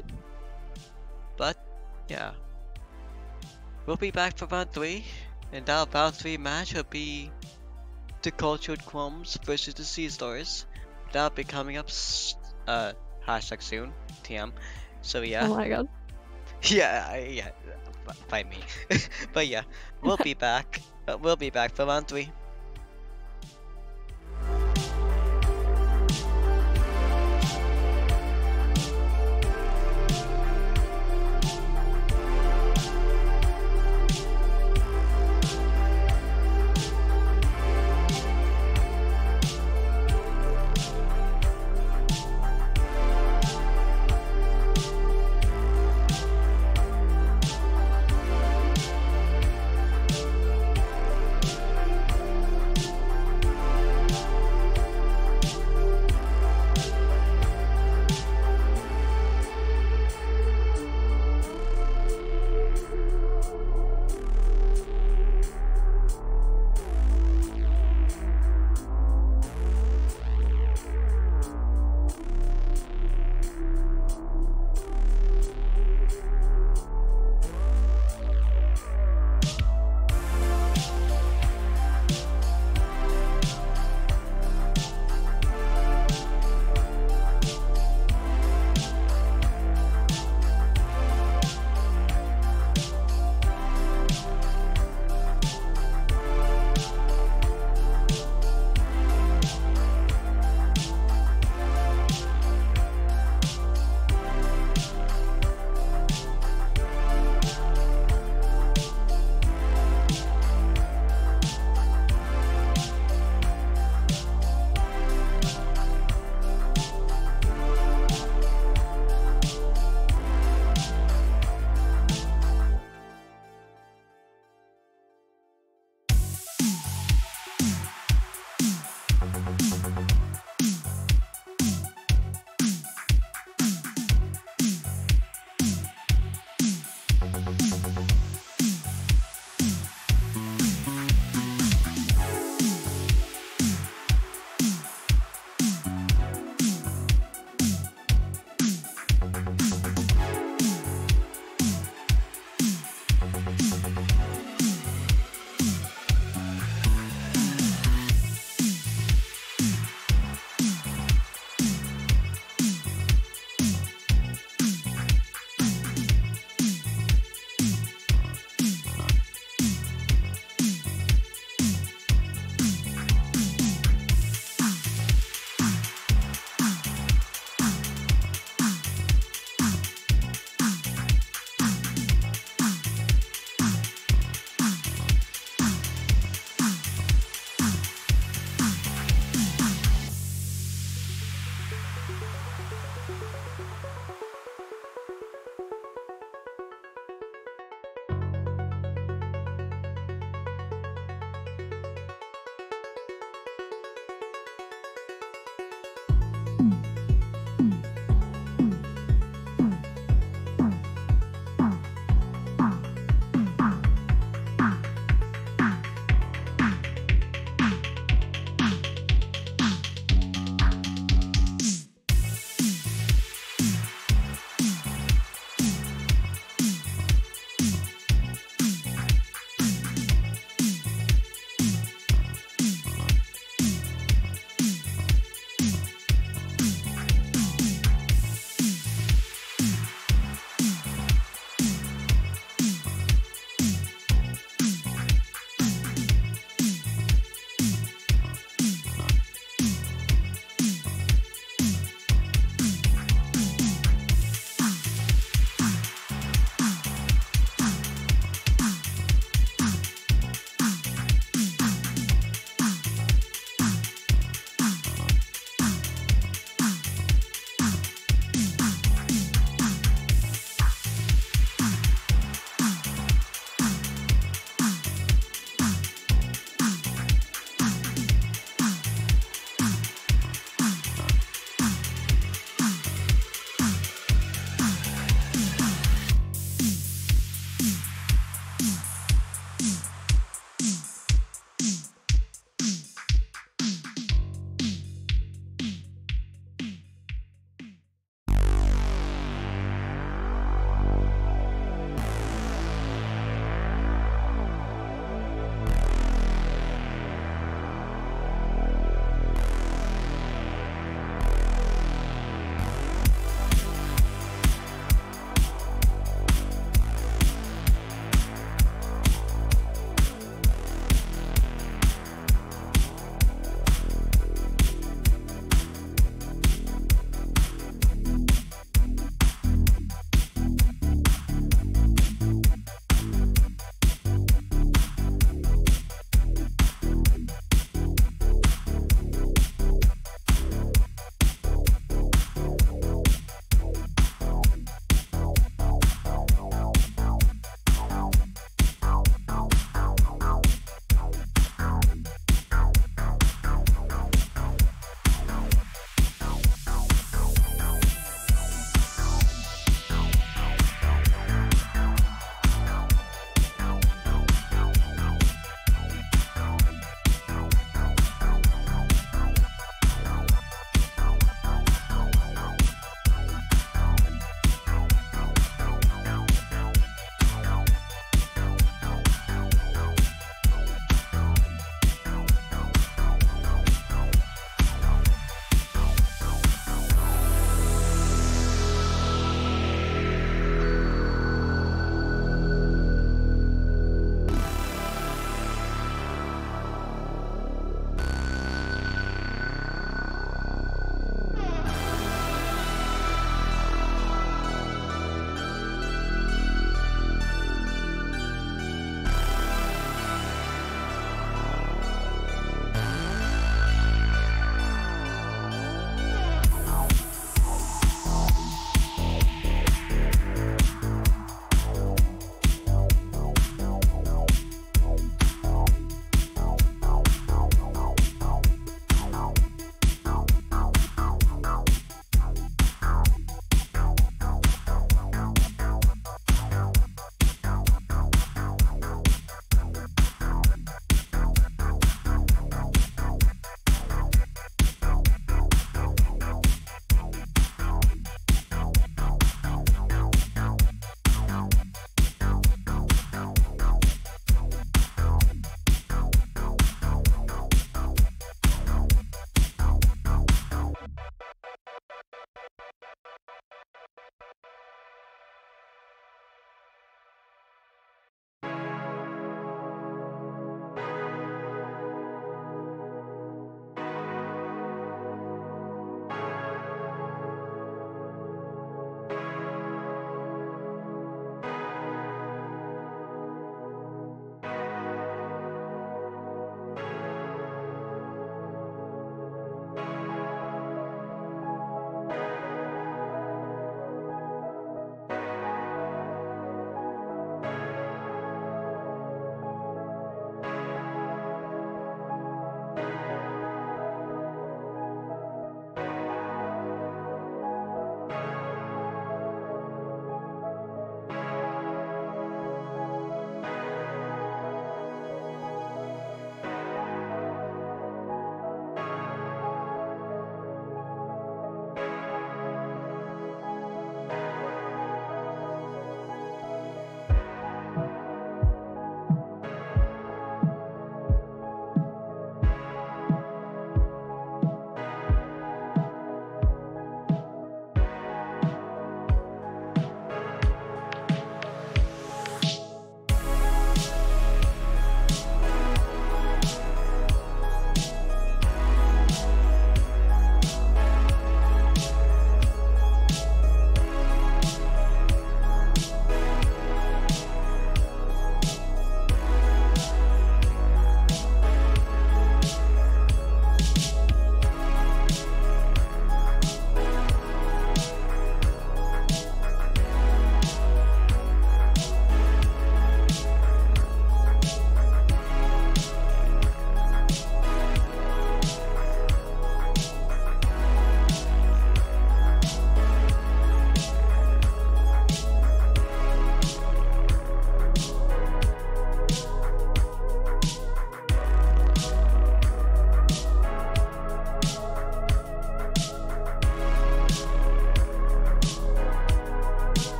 But yeah, we'll be back for round 3, and that round 3 match will be the Cultured Crumbs versus the Sea Stars. That'll be coming up hashtag soon, TM. So yeah. Oh my god. Yeah, fight me. But yeah, we'll be back. We'll be back for round 3.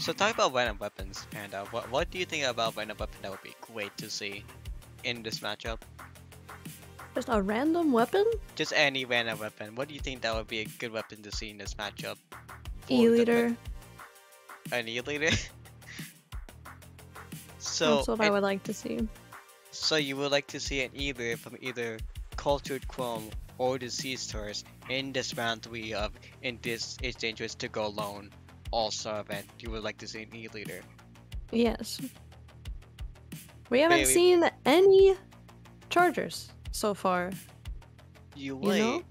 So talk about random weapons, Panda. What do you think about random weapon that would be great to see in this matchup? Just a random weapon? Just any random weapon. What do you think that would be a good weapon to see in this matchup? E-liter. An E-liter? That's what I would like to see. So you would like to see an E-liter from either Cultured Chrome or the Sea Stars in this round 3 of in this It's Dangerous to Go Alone All-Star event. You would like to see an E-liter. Yes. We haven't seen any chargers so far. You wait.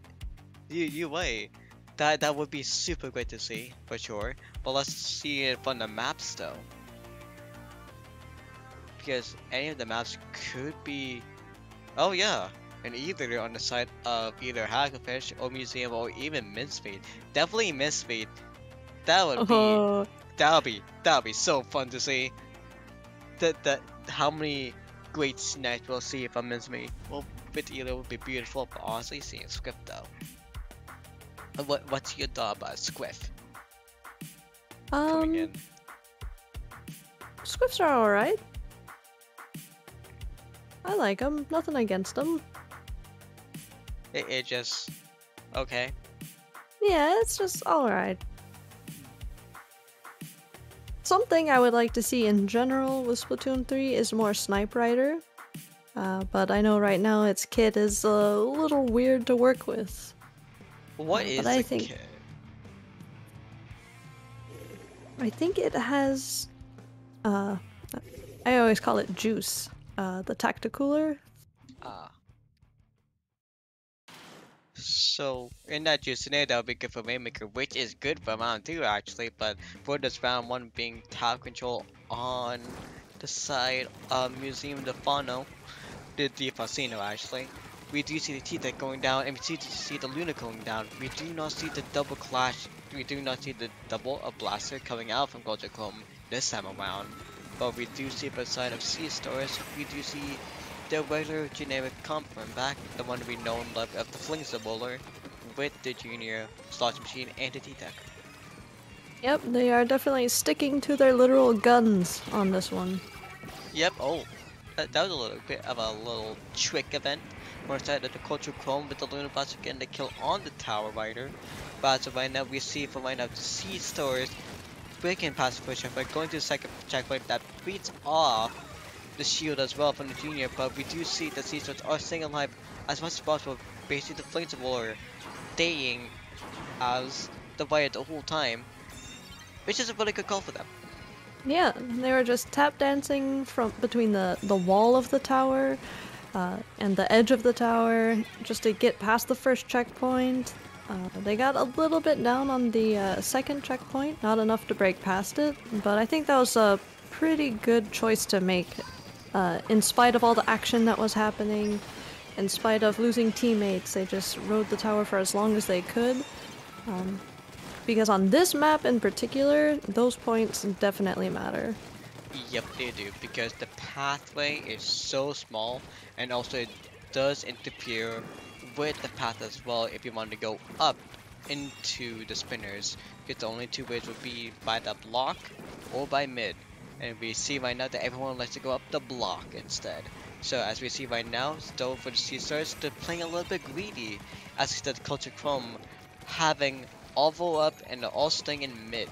You wait. That would be super great to see, for sure. But let's see it from the maps though. Because any of the maps could be... Oh yeah, an E-liter on the side of either Hacklefish or Museum or even Mincemeat. Definitely Mincemeat. That would be so fun to see. That how many great snipes we'll see from Mincemeat. Well, with E-liter would be beautiful, but honestly, seeing Swift though. What's your thought about Squiff coming in? Squiffs are alright. I like them. Nothing against them. It just... okay. Yeah, it's just alright. Something I would like to see in general with Splatoon 3 is more Snipe Rider. But I know right now its kit is a little weird to work with. What is the kit? I think it has... I always call it Juice. The Tacticooler. So, in that Juice scenario, that would be good for Rainmaker, which is good for round 2 actually, but for this round 1 being tower control on the side of Museum de Fano, the Facino actually, we do see the T-Tech going down, and we see the Luna going down. We do not see the double clash, we do not see the double of Blaster coming out from Cultured Chrome this time around. But we do see beside of Sea Stars, we do see the regular generic comp back, the one we know and love of the Flingster Bowler, with the Junior Slot Machine and the T-Tech. Yep, they are definitely sticking to their literal guns on this one. Yep, oh, that was a little bit of a little trick event. We're inside of the Cultured Chrome with the Luna Blaster getting the kill on the Tower Rider. But so right now we see from right now the Sea Stars breaking past the first checkpoint, going to the second checkpoint that beats off the shield as well from the Junior, but we do see the Sea Stars are staying alive as much as possible. Basically the Flames of War staying as the Riot the whole time, which is a really good call for them. Yeah, they were just tap dancing from between the wall of the tower and the edge of the tower just to get past the first checkpoint. They got a little bit down on the second checkpoint, not enough to break past it, but I think that was a pretty good choice to make. In spite of all the action that was happening, in spite of losing teammates, they just rode the tower for as long as they could. Because on this map in particular, those points definitely matter. Yep, they do, because the pathway is so small, and also it does interfere with the path as well if you want to go up into the spinners, because the only two ways would be by the block or by mid. And we see right now that everyone likes to go up the block instead. So as we see right now, still for the Sea Stars, they're playing a little bit greedy. As the Cultured Chrome having all vote up and they're all staying in mid.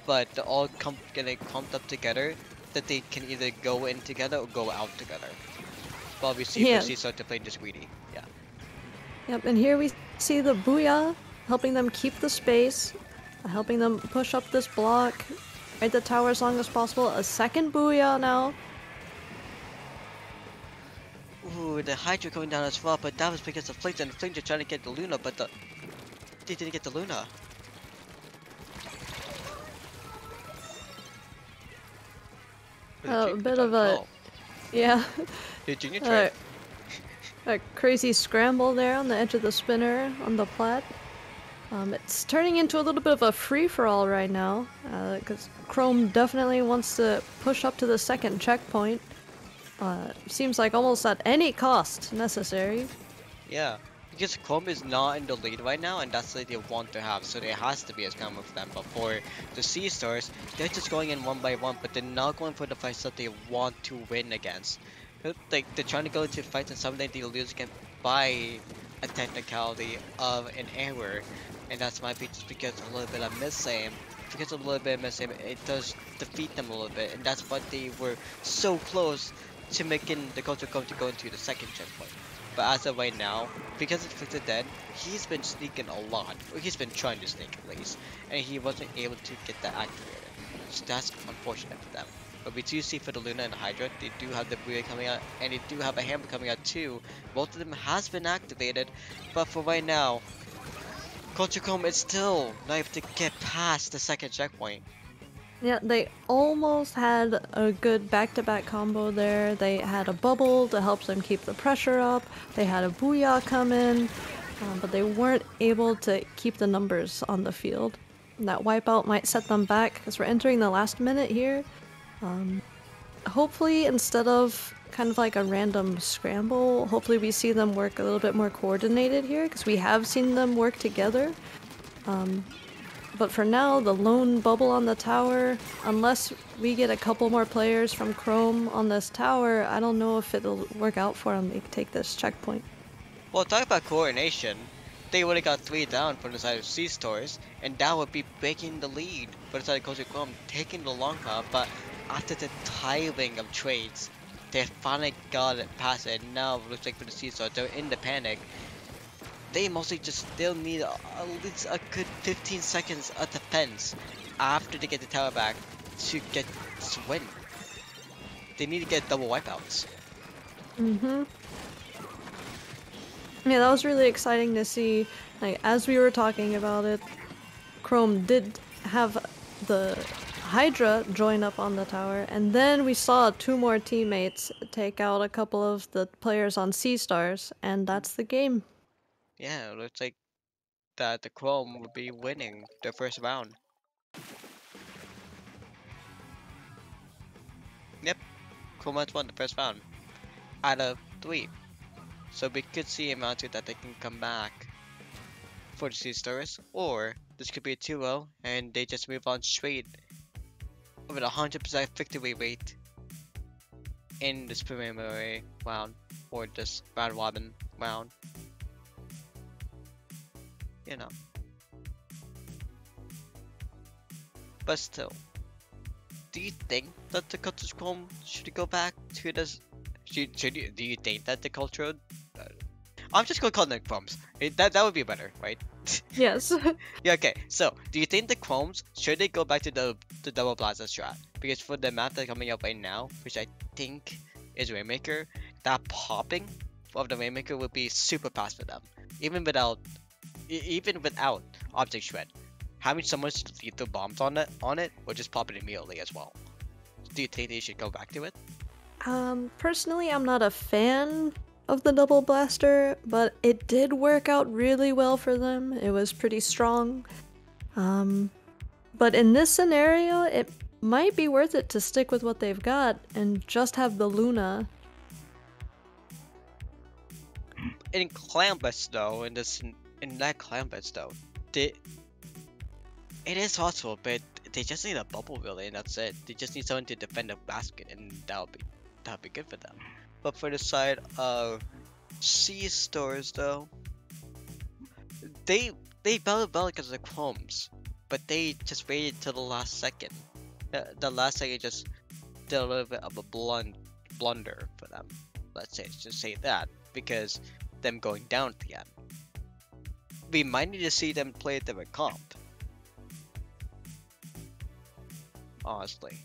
But they're all getting clumped up together that they can either go in together or go out together. But we see the Sea Stars to play just greedy. Yeah. Yep, and here we see the Booyah helping them keep the space, helping them push up this block. Ride the tower as long as possible. A second Booyah now. Ooh, the Hydra going down as well, but that was because the Flames and the Flames are trying to get the Luna, but they didn't get the Luna. A bit of a... yeah. The Junior tried. A crazy scramble there on the edge of the spinner on the plat. It's turning into a little bit of a free-for-all right now, because Chrome definitely wants to push up to the second checkpoint. Seems like almost at any cost necessary. Yeah, Because Chrome is not in the lead right now, and that's what they want to have, so there has to be a scramble for them. But for the C stars, they're just going in one by one, but they're not going for the fights that they want to win against. Like they're trying to go into fights, and sometimes they lose again by a technicality of an error, and that's might be just because a little bit of misaim. Because of a little bit of misaim, it does defeat them a little bit, and that's why they were so close to making the Culture Chrome to go into the second checkpoint. But as of right now, because it's Fixed Dead, he's been sneaking a lot. Or he's been trying to sneak at least. And he wasn't able to get that activated. So that's unfortunate for them. But we do see for the Luna and the Hydra, they do have the Booyah coming out. And they do have a Hammer coming out too. Both of them has been activated. But for right now, Culture Chrome is still not able to get past the second checkpoint. Yeah, they almost had a good back-to-back combo there. They had a bubble to help them keep the pressure up. They had a booyah come in, but they weren't able to keep the numbers on the field. And that wipeout might set them back as we're entering the last minute here. Hopefully, instead of kind of like a random scramble, hopefully we see them work a little bit more coordinated here, because we have seen them work together. But for now, the lone bubble on the tower, unless we get a couple more players from Chrome on this tower, I don't know if it'll work out for them to take this checkpoint. Well, talk about coordination. They would have got 3 down from the side of C stores, and that would be breaking the lead for the side of Culture Chrome, taking the long path. But after the tiring of trades, they finally got it past it. Now it looks like for the C stars, they're in the panic. They mostly just still need at least a good 15 seconds of defense after they get the tower back to get this win. They need to get double wipeouts. Yeah, that was really exciting to see. Like, as we were talking about it, Chrome did have the Hydra join up on the tower, and then we saw 2 more teammates take out a couple of the players on C stars, and that's the game. Yeah, it looks like that the Chrome will be winning the first round. Yep, Chrome has won the first round out of 3. So we could see a mountain that they can come back for the C-Stars, or this could be a 2-0 and they just move on straight with a 100% victory rate in this preliminary round, or this round robin round. You know. But still, do you think that the Culture Chrome should go back to this? Do you think that the culture? I'm just gonna call them Chromes. That would be better, right? Yes. Yeah. Okay. So, do you think the Chromes should they go back to the double plaza strat? Because for the map that's coming up right now, which I think is Rainmaker, that popping of the Rainmaker would be super fast for them, even without object shred. Having someone lethal bombs on it will just pop it immediately as well. Do you think they should go back to it? Personally, I'm not a fan of the double blaster, but it did work out really well for them. It was pretty strong. But in this scenario, it might be worth it to stick with what they've got and just have the Luna. In clan blitz though, in that clan blitz though, it is possible, but they just need a bubble really, and that's it. They just need someone to defend the basket, and that'll be good for them. But for the side of C stores though, they battled well because of the Chromes, but they just waited till the last second. The last second just did a little bit of a blunder for them. Let's just say that, because them going down at the end. We might need to see them play a different comp. Honestly.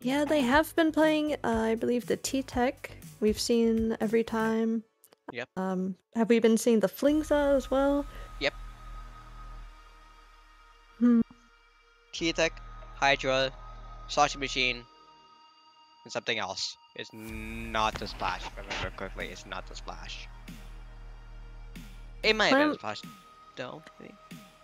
Yeah, they have been playing, I believe, the T-Tech. We've seen every time. Yep. Have we been seeing the Flingza as well? Yep. Hmm. T-Tech, Hydra, Sausage Machine, and something else. It's not the Splash, if I remember correctly. It's not the Splash. It might have been the Splash. No, maybe.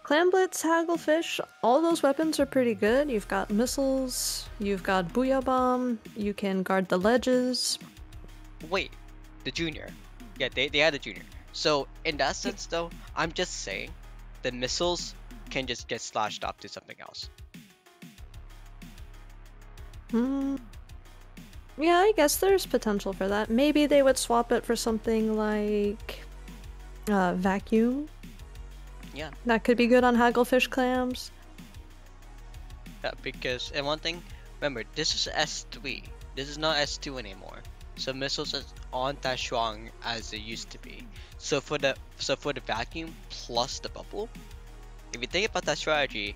Clan Blitz, Hagglefish, all those weapons are pretty good. You've got missiles, you've got Booyah Bomb, you can guard the ledges. Wait, the Junior. Yeah, they had the Junior. So in that sense though, I'm just saying the missiles can just get slashed up to something else. Hmm. Yeah, I guess there's potential for that. Maybe they would swap it for something like vacuum. Yeah. That could be good on hagglefish clams. Yeah, because and one thing, remember this is S3. This is not S2 anymore. So missiles aren't that strong as they used to be. So for the vacuum plus the bubble, if you think about that strategy,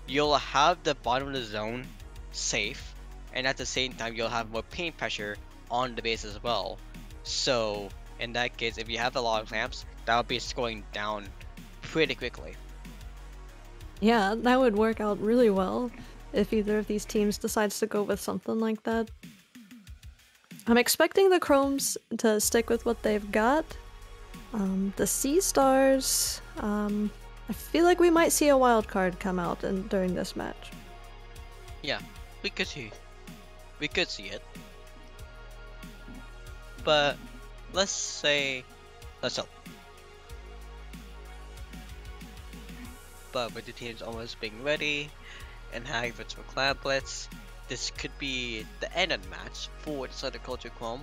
you'll have the bottom of the zone safe, and at the same time you'll have more paint pressure on the base as well. So in that case, if you have a lot of clamps, that'll be going down pretty quickly. Yeah, that would work out really well if either of these teams decides to go with something like that. I'm expecting the Chromes to stick with what they've got. The Sea Stars, I feel like we might see a wild card come out during this match. Yeah, we could see it. But let's hope. But with the teams almost being ready and having virtual clan blitz, this could be the end of the match for the Southern Culture Chrome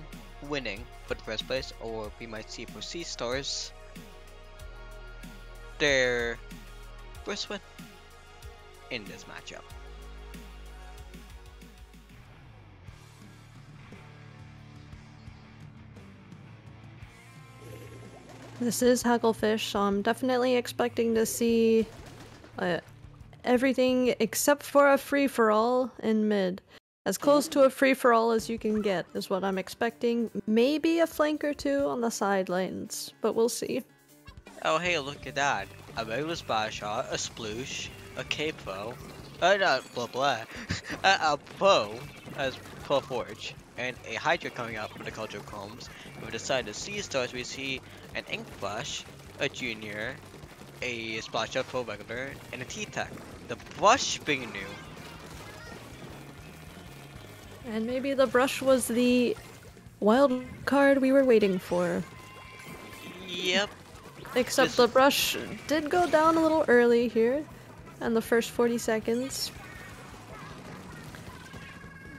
winning for the first place, or we might see for Sea Stars their first win in this matchup. This is Hagglefish, so I'm definitely expecting to see everything except for a free-for-all in mid. As close to a free-for-all as you can get is what I'm expecting. Maybe a flank or two on the side lanes, but we'll see. Oh hey, look at that. A regular spot shot, a sploosh, a capo, not blah blah, a Poe as Poe Forge, and a Hydra coming out from the Culture Chromes. And with the side of Sea Stars, we see an Ink Brush, a Junior, a Splash Up Pro Regular, and a T-Tech. The Brush being new. And maybe the brush was the wild card we were waiting for. Yep. Except the brush did go down a little early here, in the first 40 seconds.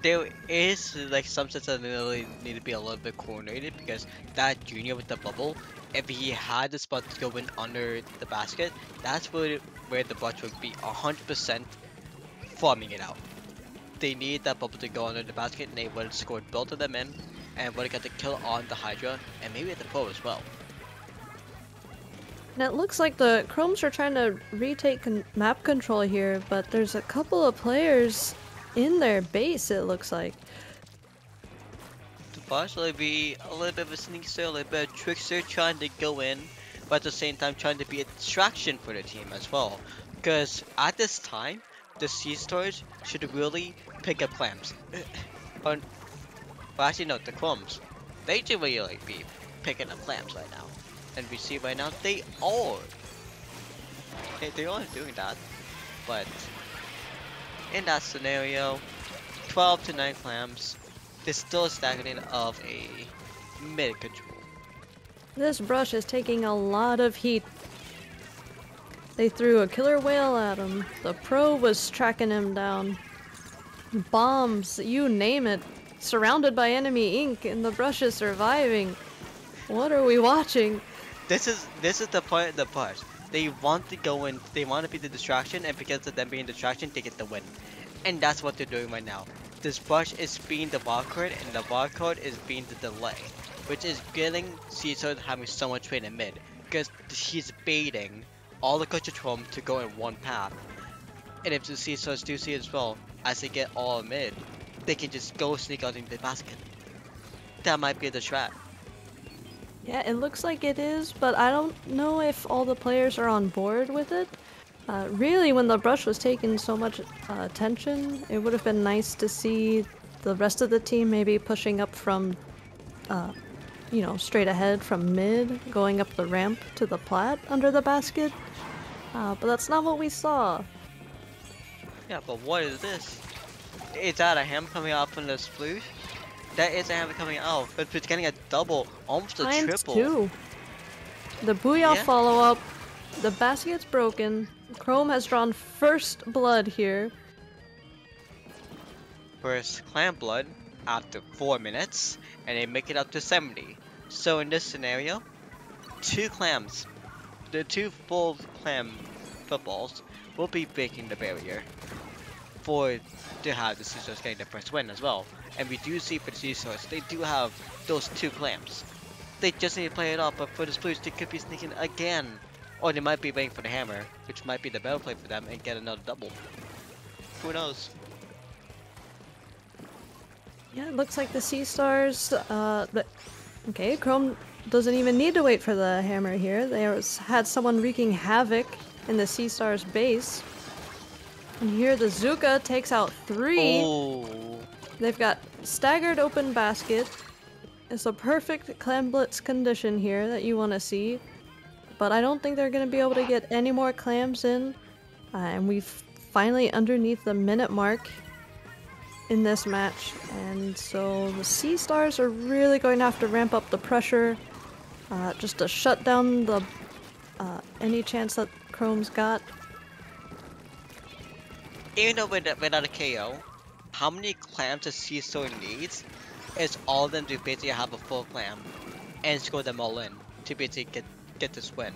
There is like some sense that they really need to be a little bit coordinated, because that Junior with the bubble, if he had the spot to go in under the basket, that's where the Brush would be 100% farming it out. They need that bubble to go under the basket, and they would have scored both of them in, and would have got the kill on the Hydra, and maybe at the Poe as well. And it looks like the Chromes are trying to retake map control here, but there's a couple of players in their base, it looks like. To possibly be a little bit of a sneakster, a little bit of trickster, trying to go in, but at the same time trying to be a distraction for the team as well. Because at this time, the Sea Stars should really pick up clams. Well, actually no, the Chromes. They should really be picking up clams right now. And we see right now they are. They are doing that. But in that scenario, 12 to 9 clams, there's still a stacking of a mid control. This brush is taking a lot of heat. They threw a killer whale at him. The pro was tracking him down. Bombs, you name it. Surrounded by enemy ink, and the brush is surviving. What are we watching? This is the point of the push. They want to go in, they want to be the distraction, and because of them being the distraction, they get the win. And that's what they're doing right now. This brush is being the wild card, and the wild card is being the delay, which is getting Caesar having so much trade in mid, because he's baiting all the Culture Chrome to go in one path. And if the Caesars do see it as well, as they get all mid, they can just go sneak out into the basket. That might be the strat. Yeah, it looks like it is, but I don't know if all the players are on board with it. Really, when the brush was taking so much attention, it would have been nice to see the rest of the team maybe pushing up from, you know, straight ahead from mid, going up the ramp to the plat under the basket. But that's not what we saw. Yeah, but what is this? Is that a ham coming out from the sploosh? That is a ham coming out, but it's getting a double, almost a Times triple. two. The Booyah Yeah. follow-up. The basket's broken. Chrome has drawn first blood here. First clam blood after 4 minutes, and they make it up to 70. So in this scenario, two clams, the two full clam footballs, will be breaking the barrier for to have the Seesaws getting the first win as well. And we do see for the Seesaws, they do have those two clams. They just need to play it off, but for the Blues, they could be sneaking again. Or they might be waiting for the hammer, which might be the better play for them, and get another double. Who knows? Yeah, it looks like the Sea Stars, okay, Chrome doesn't even need to wait for the hammer here. Had someone wreaking havoc in the Sea Stars base. And here the Zuka takes out 3. Oh. They've got staggered open basket. It's a perfect clam blitz condition here that you want to see. But I don't think they're going to be able to get any more clams in. And we've finally underneath the minute mark in this match. And so the Sea Stars are really going to have to ramp up the pressure just to shut down the any chance that Chrome's got. Even though without a KO, how many clams a Seesaw needs is all of them to basically have a full clam and score them all in to basically get this win.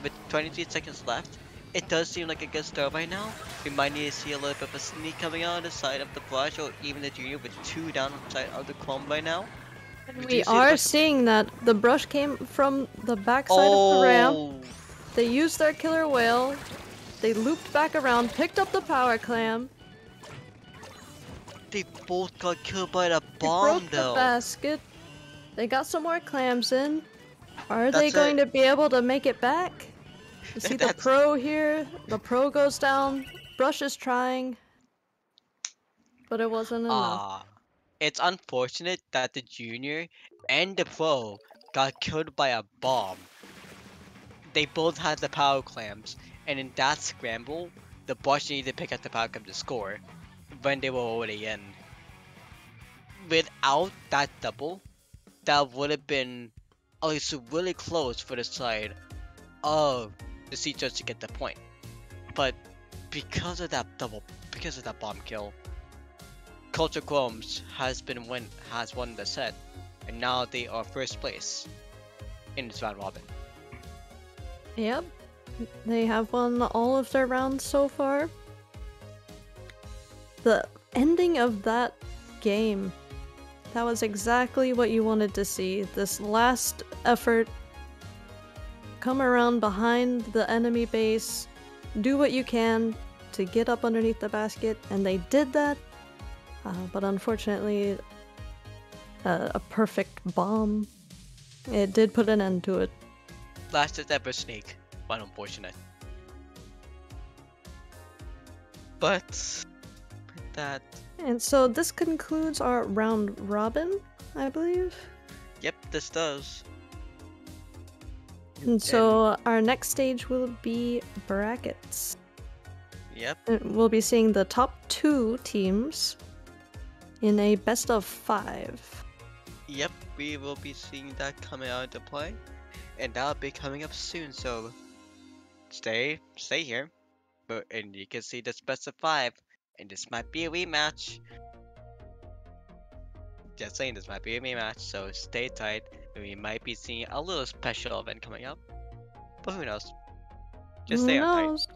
With 23 seconds left, it does seem like a good start right now. We might need to see a little bit of a sneak coming out of the side of the Brush or even the Junior with 2 down on the side of the Chrome right now. We are seeing that the Brush came from the backside of the ramp. They used their killer whale. They looped back around, picked up the power clam. They both got killed by the They bomb broke though. the basket. They got some more clams in. Are they That's going it. to be able to make it back? You see the That's- pro here. The pro goes down. Brush is trying. But it wasn't enough. It's unfortunate that the Junior and the Pro got killed by a bomb. They both had the power clams, and in that scramble, the Brush needed to pick up the power clam to score when they were already in. Without that double, that would have been at least really close for the side of the Seachers to get the point. But because of that bomb kill, Culture Chromes has won the set, and now they are first place in this round robin. Yep. They have won all of their rounds so far. The ending of that game, that was exactly what you wanted to see. This last effort, come around behind the enemy base, do what you can to get up underneath the basket, and they did that. But unfortunately, a perfect bomb, it did put an end to it. Lastest ever sneak, but unfortunate. But with that, And so this concludes our round robin, I believe. yep, this does. And so our next stage will be brackets. Yep. And we'll be seeing the top 2 teams in a best of 5. Yep, we will be seeing that coming out into play, and that'll be coming up soon. So stay here, and you can see this best of 5, and this might be a rematch. Just saying, this might be a rematch, so stay tight. And we might be seeing a little special event coming up, but who knows? Just stay Who on tight. knows?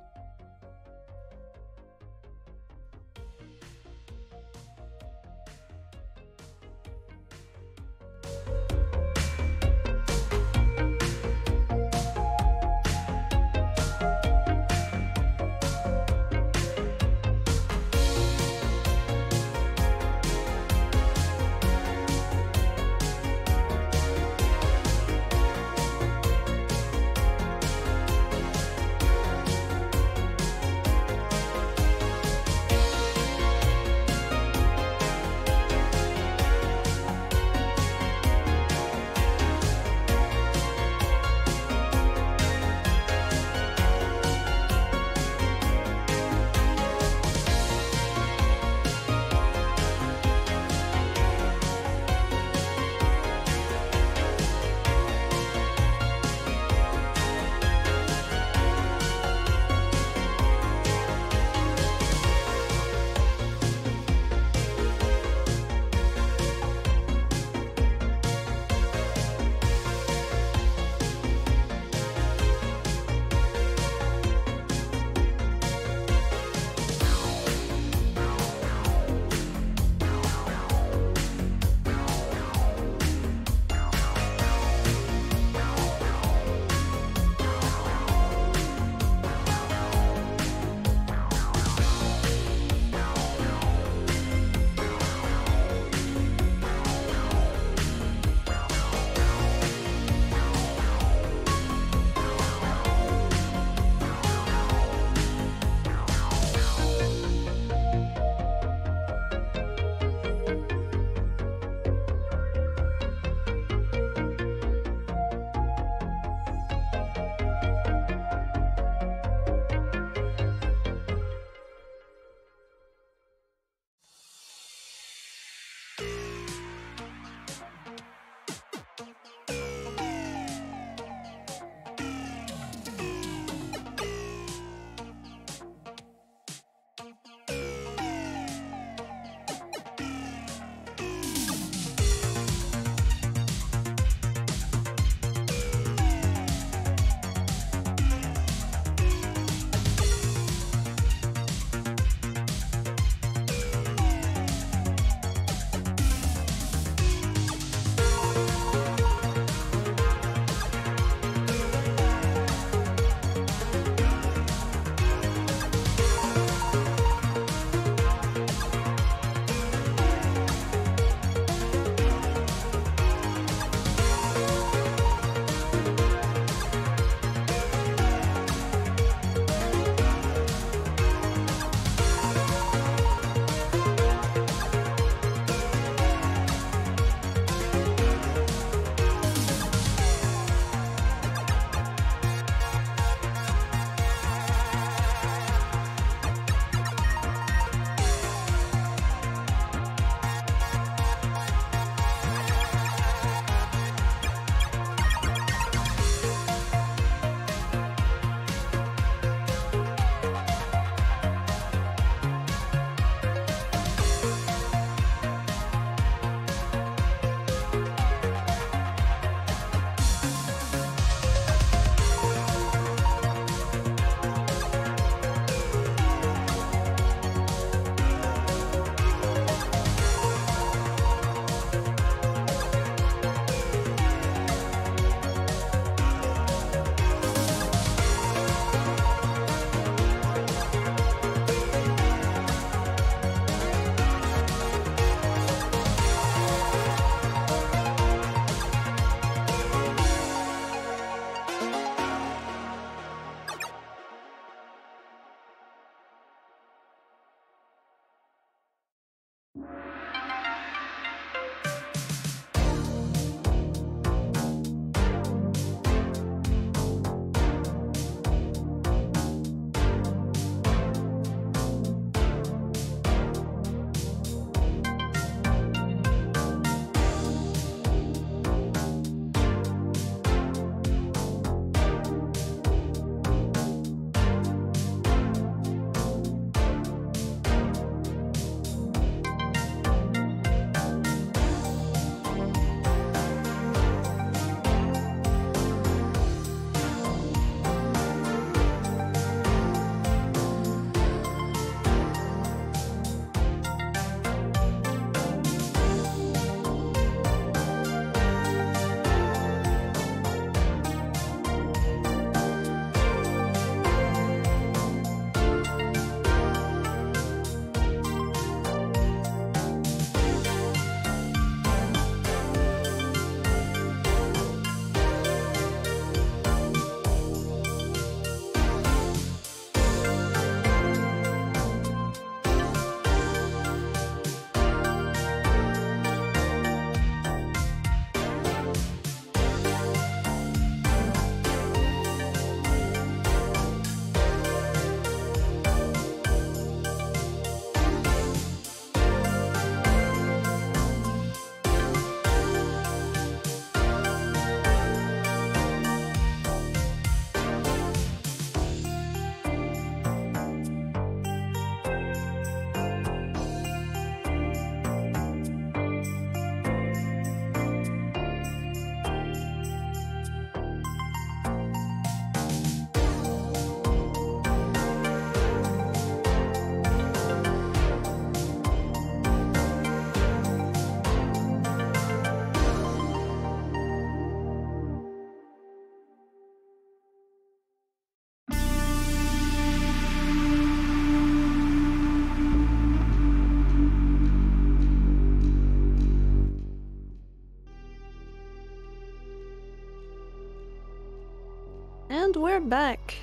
And we're back.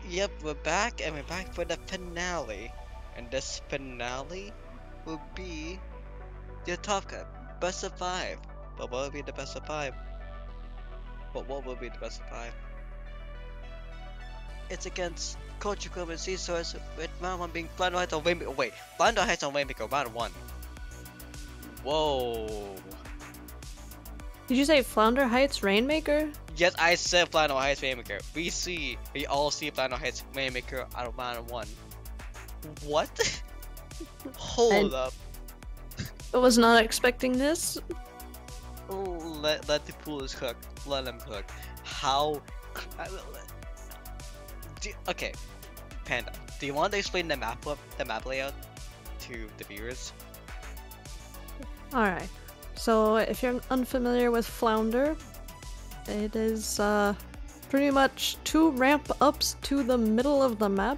Yep, we're back and we're back for the finale. And this finale will be the top cut, best of 5. But what will be the best of 5? But what will be the best of 5? It's against Culture Club and Seasource with round 1 being Flounder Heights on Waymaker. Wait, Flounder Heights on Waymaker, round 1. Whoa. Did you say Flounder Heights Rainmaker? Yes, I said Flounder Heights Waymaker. We all see Flounder Heights Waymaker out of round 1. What? Hold up. I was not expecting this. Let the poolers cook. Let them cook. How? Okay, Panda. Do you want to explain the map layout to the viewers? Alright. So if you're unfamiliar with Flounder, it is pretty much 2 ramp ups to the middle of the map.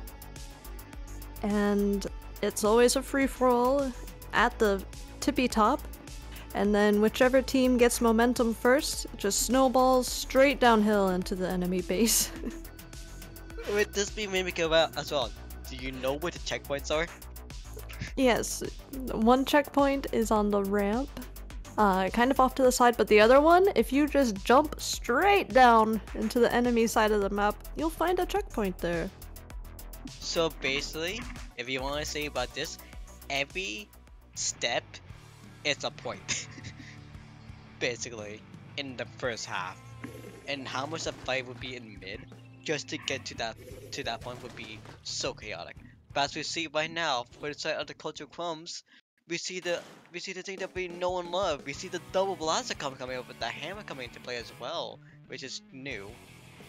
And it's always a free-for-all at the tippy top. And then whichever team gets momentum first, just snowballs straight downhill into the enemy base. Would this be Mimic about as well? Do you know where the checkpoints are? Yes, one checkpoint is on the ramp, kind of off to the side, but the other one, if you just jump straight down into the enemy side of the map, you'll find a checkpoint there. So basically, if you want to say about this, every step is a point. Basically, in the first half. And how much the fight would be in mid, just to get to that point would be so chaotic. But as we see right now, for the side of the Culture Crumbs, we see the thing that we know and love. We see the double blaster coming up with the hammer coming into play as well, which is new.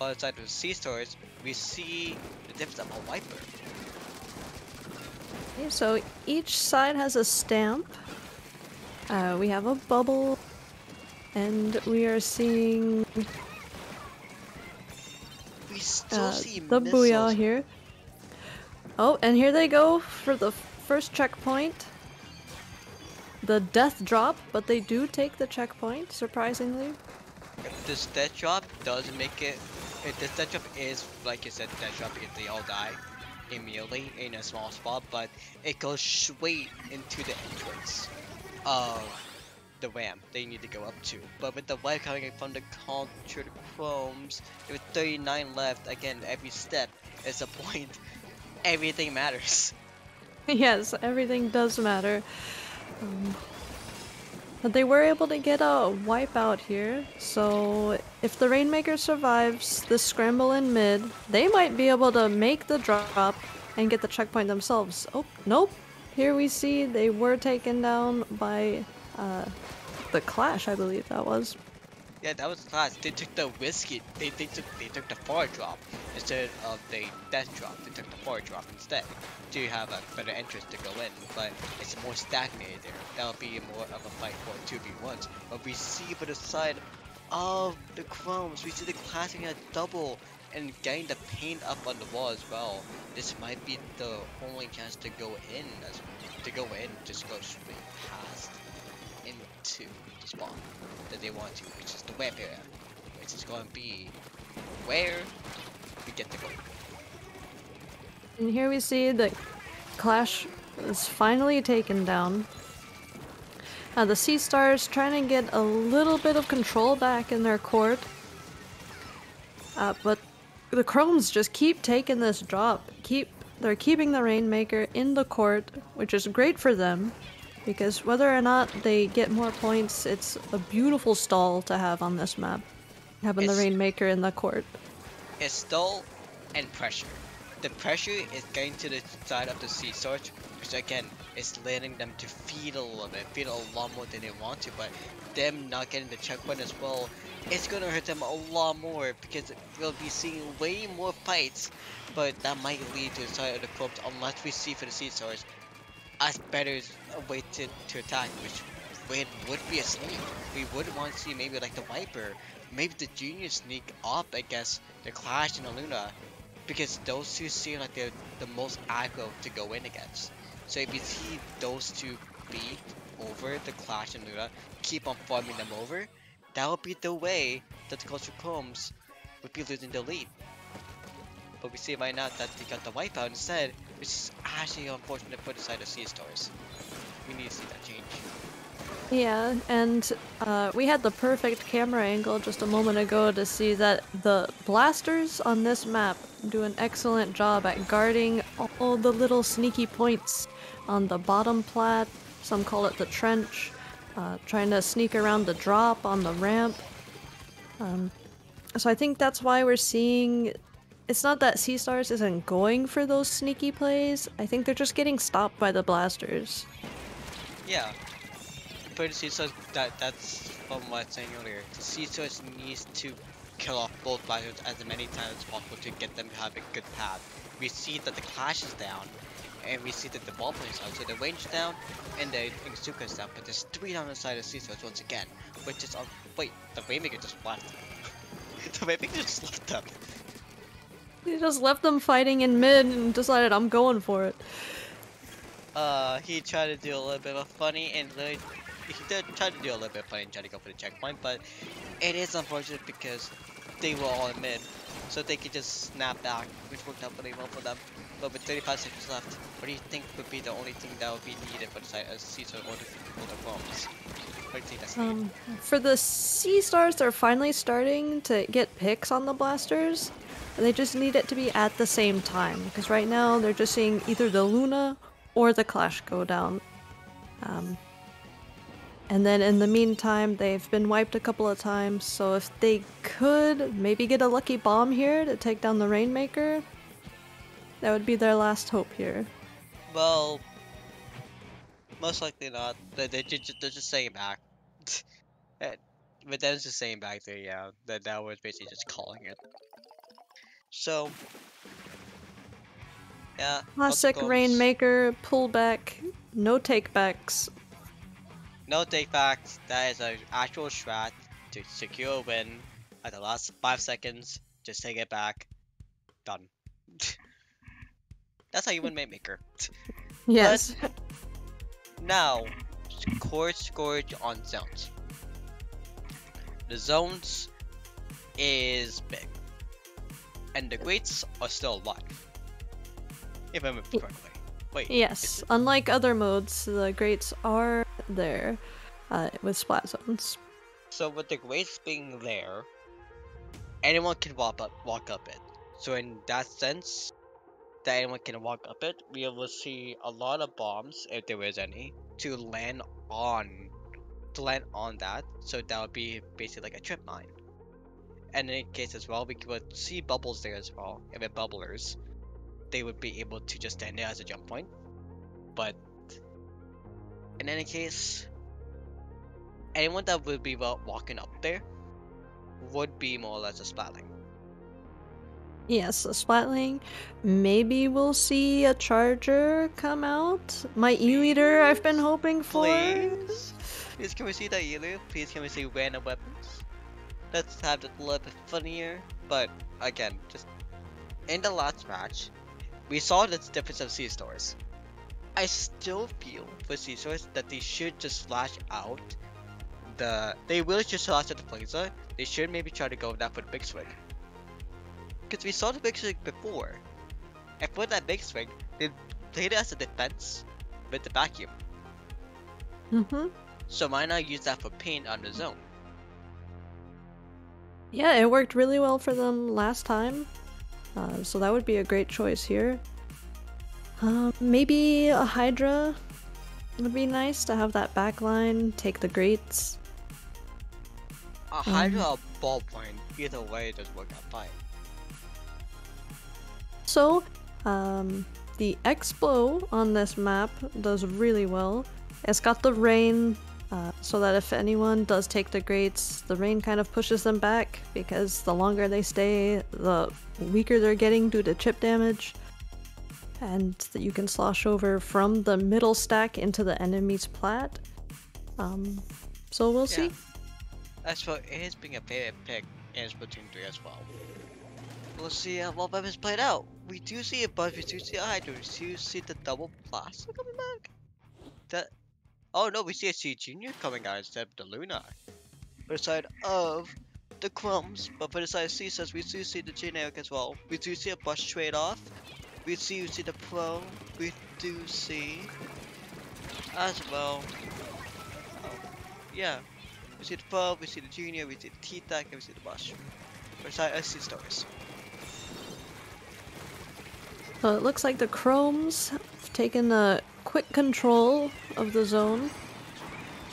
On the side of the Sea Stars, we see the difference of a wiper. Okay, so each side has a stamp. We have a bubble, and we are seeing We still see the missiles. booyah here. Oh, and here they go for the first checkpoint. The death drop, but they do take the checkpoint, surprisingly. This death drop does make it. This death drop is, like you said, death drop because they all die immediately in a small spot, but it goes straight into the entrance of the ramp they need to go up to. But with the wipe coming from the Cultured Chromes, with 39 left, again, every step is a point. Everything matters. Yes, everything does matter. But they were able to get a wipeout here, so if the Rainmaker survives the scramble in mid, they might be able to make the drop and get the checkpoint themselves. Oh, nope. Here we see they were taken down by the Clash, I believe that was. Yeah, that was class. They took the whiskey. They took the far drop instead of the death drop. They took the far drop instead to have a better entrance to go in. But it's more stagnated there. That'll be more of a fight for 2v1s. But we see for the side of the Chromes, we see the Clash getting a double and getting the paint up on the wall as well. This might be the only chance to go in, just go straight past into the spawn that they want to, which is the web area, which is going to be where we get to go. And here we see the Clash is finally taken down. The Sea Stars trying to get a little bit of control back in their court. But the Chromes just keep taking this drop. They're keeping the Rainmaker in the court, which is great for them. Because whether or not they get more points, it's a beautiful stall to have on this map. Having the Rainmaker in the court. It's stall and pressure. The pressure is getting to the side of the Sea Stars, which again is letting them to feed a little bit, feed a lot more than they want to, but them not getting the checkpoint as well, it's gonna hurt them a lot more because we'll be seeing way more fights, but that might lead to the side of the clubs unless we see for the Sea Stars as better a way to attack, which would be a sneak. We would want to see maybe like the Viper, maybe the Junior sneak up against the Clash and the Luna, because those two seem like they're the most aggro to go in against. So if you see those two beat over the Clash and Luna, keep on farming them over, that would be the way that the Culture Chromes would be losing the lead. But we see right now that they got the wipeout instead, which is actually unfortunate for the side of Sea Stars. We need to see that change. Yeah, and we had the perfect camera angle just a moment ago to see that the blasters on this map do an excellent job at guarding all the little sneaky points on the bottom plat, some call it the trench, trying to sneak around the drop on the ramp. So I think that's why we're seeing... It's not that Sea Stars isn't going for those sneaky plays, I think they're just getting stopped by the blasters. Yeah. But the Sea Stars, that's from what I was saying earlier. The Sea Stars needs to kill off both blasters as many times as possible to get them to have a good path. We see that the Clash is down, and we see that the ball plays down, so the range down, and the Inzuka is down, but there's 3 down the side of Sea Stars once again, which is wait, the Rainmaker just left. The Rainmaker just left them. He just left them fighting in mid and decided I'm going for it. He tried to do a little bit of funny and he did try to do a little bit of funny and try to go for the checkpoint, but it is unfortunate because they were all in mid, so they could just snap back, which worked out really well for them. But with 35 seconds left, what do you think would be the only thing that would be needed for the side as Caesar or the bombs? What do you think that's needed? For the Sea Stars, they're finally starting to get picks on the blasters. They just need it to be at the same time, because right now they're just seeing either the Luna or the Clash go down. And then in the meantime, they've been wiped a couple of times, so if they could maybe get a lucky bomb here to take down the Rainmaker, that would be their last hope here. Well, most likely not. They're just saying back. But that was just saying back there, yeah. That was basically just calling it. So, yeah. Classic Rainmaker, pullback, no takebacks. No takebacks. That is an actual strat to secure a win at the last 5 seconds. Just take it back. Done. That's how you win Rainmaker. Yes. But now, Core Scourge on zones. The zones is big. And the Greats are still alive. If I remember correctly. Wait. Yes, unlike other modes, the Greats are there with splat zones. So with the Greats being there, anyone can walk up it. So in that sense, that anyone can walk up it, we will see a lot of bombs, if there is any, to land on that. So that would be basically like a trip mine. And in case as well, we would see bubbles there as well. If it bubblers, they would be able to just stand there as a jump point. But in any case, anyone that would be walking up there would be more or less a splatling. Yes, a splatling. Maybe we'll see a charger come out. My E-leader I've been hoping for. Please can we see that E-leader? Please can we see random weapons? Let's have it a little bit funnier. But again, just in the last match, we saw the difference of Sea Stars. I still feel for Sea Stars that they should just flash out they will just flash out the Blazer. They should maybe try to go down for the big swing. Because we saw the big swing before. And for that big swing, they played it as a defense with the vacuum. So why not use that for paint on the zone? Yeah, it worked really well for them last time. So that would be a great choice here. Maybe a Hydra would be nice to have that backline, take the Greats. A Hydra or ballpoint, either way it does work out fine. So, the X-Blow on this map does really well. It's got the rain, so that if anyone does take the Greats, the rain kind of pushes them back, because the longer they stay, the weaker they're getting due to chip damage. And that you can slosh over from the middle stack into the enemy's plat. So we'll see. As for it is being a favorite pick in Splatoon 3 as well. We'll see how well weapons played out. We do see a Buzz, we do see a Hydra, we do see the double blaster coming back. Oh no, we see a C Junior coming out instead of the Luna. for the side of the Chromes, but for the side of Caesars, we do see the generic as well. We do see a bush trade off. We do see the Pro. We do see as well. Oh, yeah. We see the Pro, we see the Junior, we see the T-Tech, and we see the Bush. For the side of Stars. So it looks like the Chromes have taken a quick control of the zone.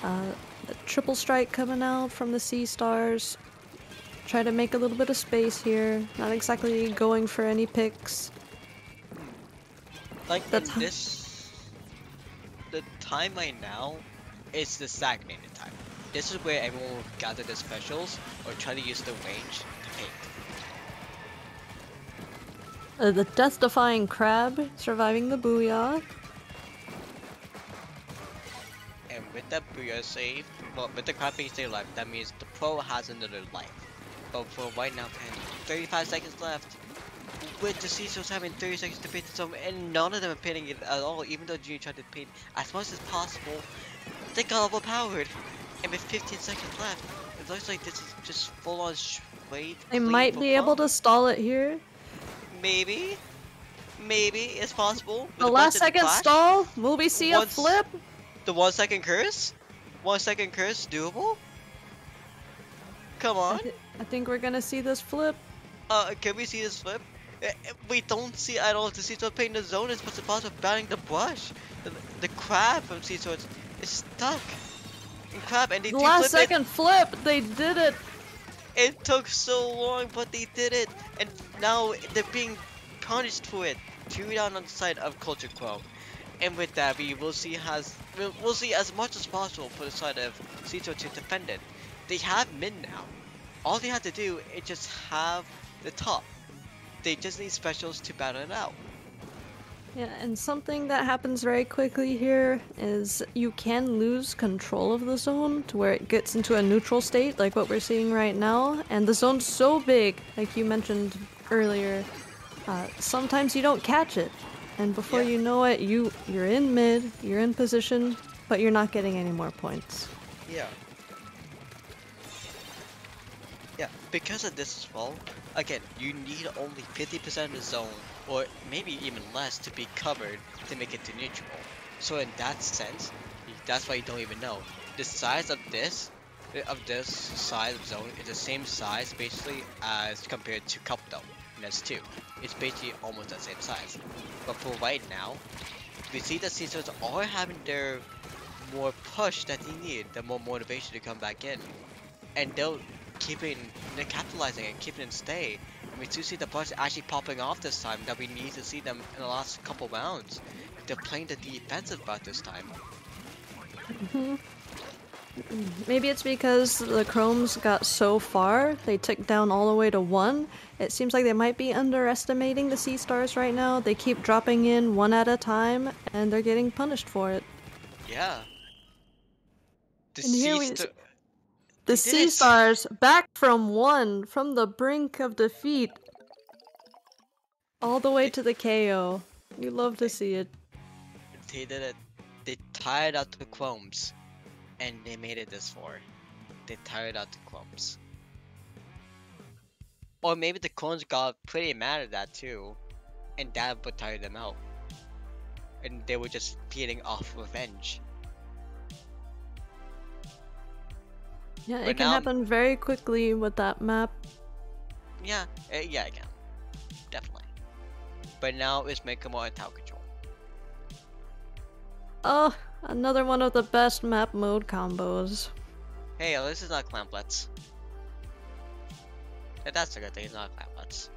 The triple strike coming out from the Sea Stars. Try to make a little bit of space here. Not exactly going for any picks. Like in this, the time right now is the stagnated time. This is where everyone will gather the specials or try to use the range to pick. The death-defying crab surviving the booyah. And with that booyah save, well, with the crab being still alive, that means the Pro has another life. But for right now, 35 seconds left. With the Caesars having 30 seconds to paint the zone, and none of them are painting it at all, even though Junior tried to paint as much as possible, they got overpowered. And with 15 seconds left, it looks like this is just full on straight. They might be able to stall it here. Maybe. Maybe it's possible. The last second stall? Will we see a flip? The 1 second curse? 1 second curse doable? Come on. I think we're gonna see this flip. Can we see this flip? We don't see at all. The Seasword painting the zone is what's the possible of banning the brush. The crab from Seasword is stuck. And crab, and they the last second flip, they did it. It took so long, but they did it, and now they're being punished for it. 2 down on the side of Culture Crow, and with that, we'll see as much as possible for the side of Seasword to defend it. They have mid now. All they have to do is just have the top. They just need specials to battle it out. Yeah, and something that happens very quickly here is you can lose control of the zone to where it gets into a neutral state, like what we're seeing right now. And the zone's so big, like you mentioned earlier, sometimes you don't catch it. And before you know it, you're in mid, you're in position, but you're not getting any more points. Yeah. Yeah, because of this as well, again, you need only 50% of the zone, or maybe even less, to be covered to make it to neutral. So in that sense, that's why you don't even know. The size of this size of zone is the same size basically as compared to Cup Dome, and that's 2. It's basically almost the same size. But for right now, we see that Caesars are having their more push that they need, the more motivation to come back in. And they're capitalizing and keeping it stay. And we do see the bush actually popping off this time, that we need to see them in the last couple rounds. They're playing the defensive part this time. Maybe it's because the Chromes got so far, they ticked down all the way to 1. It seems like they might be underestimating the Sea Stars right now. They keep dropping in 1 at a time, and they're getting punished for it. Yeah. The Sea Stars back from 1, from the brink of defeat, all the way to the KO. You love to see it. They did it. They tired out the Chromes, and they made it this far. They tired out the Chromes. Or maybe the Chromes got pretty mad at that too, and that would tire them out. And they were just feeding off revenge. Yeah, it can happen very quickly with that map. Yeah, yeah, it can. Definitely. But now it's making more tower control. Oh, another one of the best map mode combos. Hey, this is not Clamplets. That's a good thing, it's not Clamplets.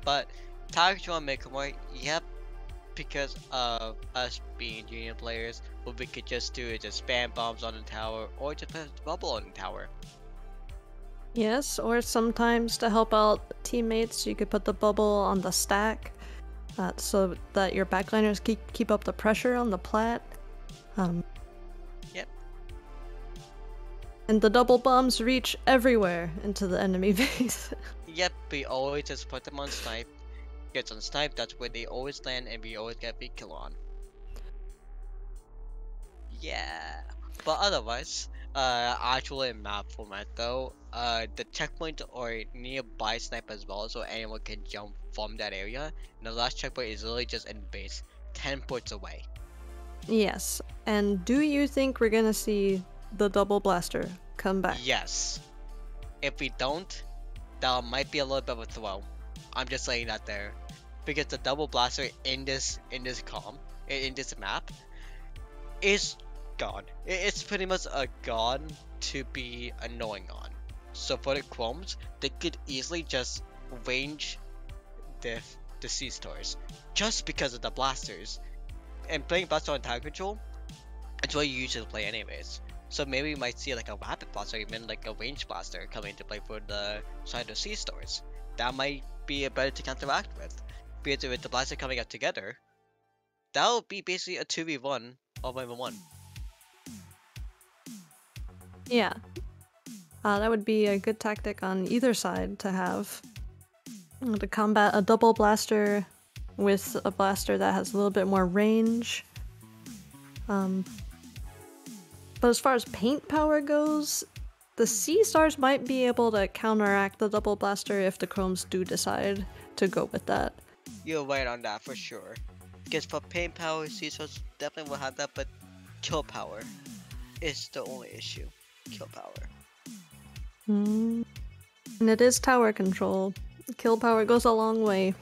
But tower control and make more, yep. Because of us being junior players, what we could just do is just spam bombs on the tower or just put a bubble on the tower. Yes, or sometimes to help out teammates, you could put the bubble on the stack so that your backliners keep up the pressure on the plat. Yep. And the double bombs reach everywhere into the enemy base. Yep, we always just put them on snipe. Gets on snipe, that's where they always land, and we always get big kill on. Yeah, but otherwise, actually in map format though, the checkpoint or nearby snipe as well, so anyone can jump from that area. And the last checkpoint is literally just in base, 10 ports away. Yes. And do you think we're gonna see the double blaster come back? Yes. If we don't, that might be a little bit of a throw. I'm just saying that there, because the double blaster in this map is gone. It's pretty much a gone to be annoying on. So for the Chromes, they could easily just range the sea stars just because of the blasters. And playing blaster on tower control, it's what you usually play anyways. So maybe we might see like a rapid blaster, even like a range blaster coming into play for the side of sea stars. That might be a better to counteract with. Because with the blaster coming out together, that'll be basically a 2v1 or 1v1. Yeah. That would be a good tactic on either side to have. To combat a double blaster with a blaster that has a little bit more range. But as far as paint power goes, the Sea Stars might be able to counteract the double blaster if the Chromes do decide to go with that. You're right on that for sure. Because for paint power, Seasons definitely will have that, but kill power is the only issue. Kill power. And it is tower control. Kill power goes a long way.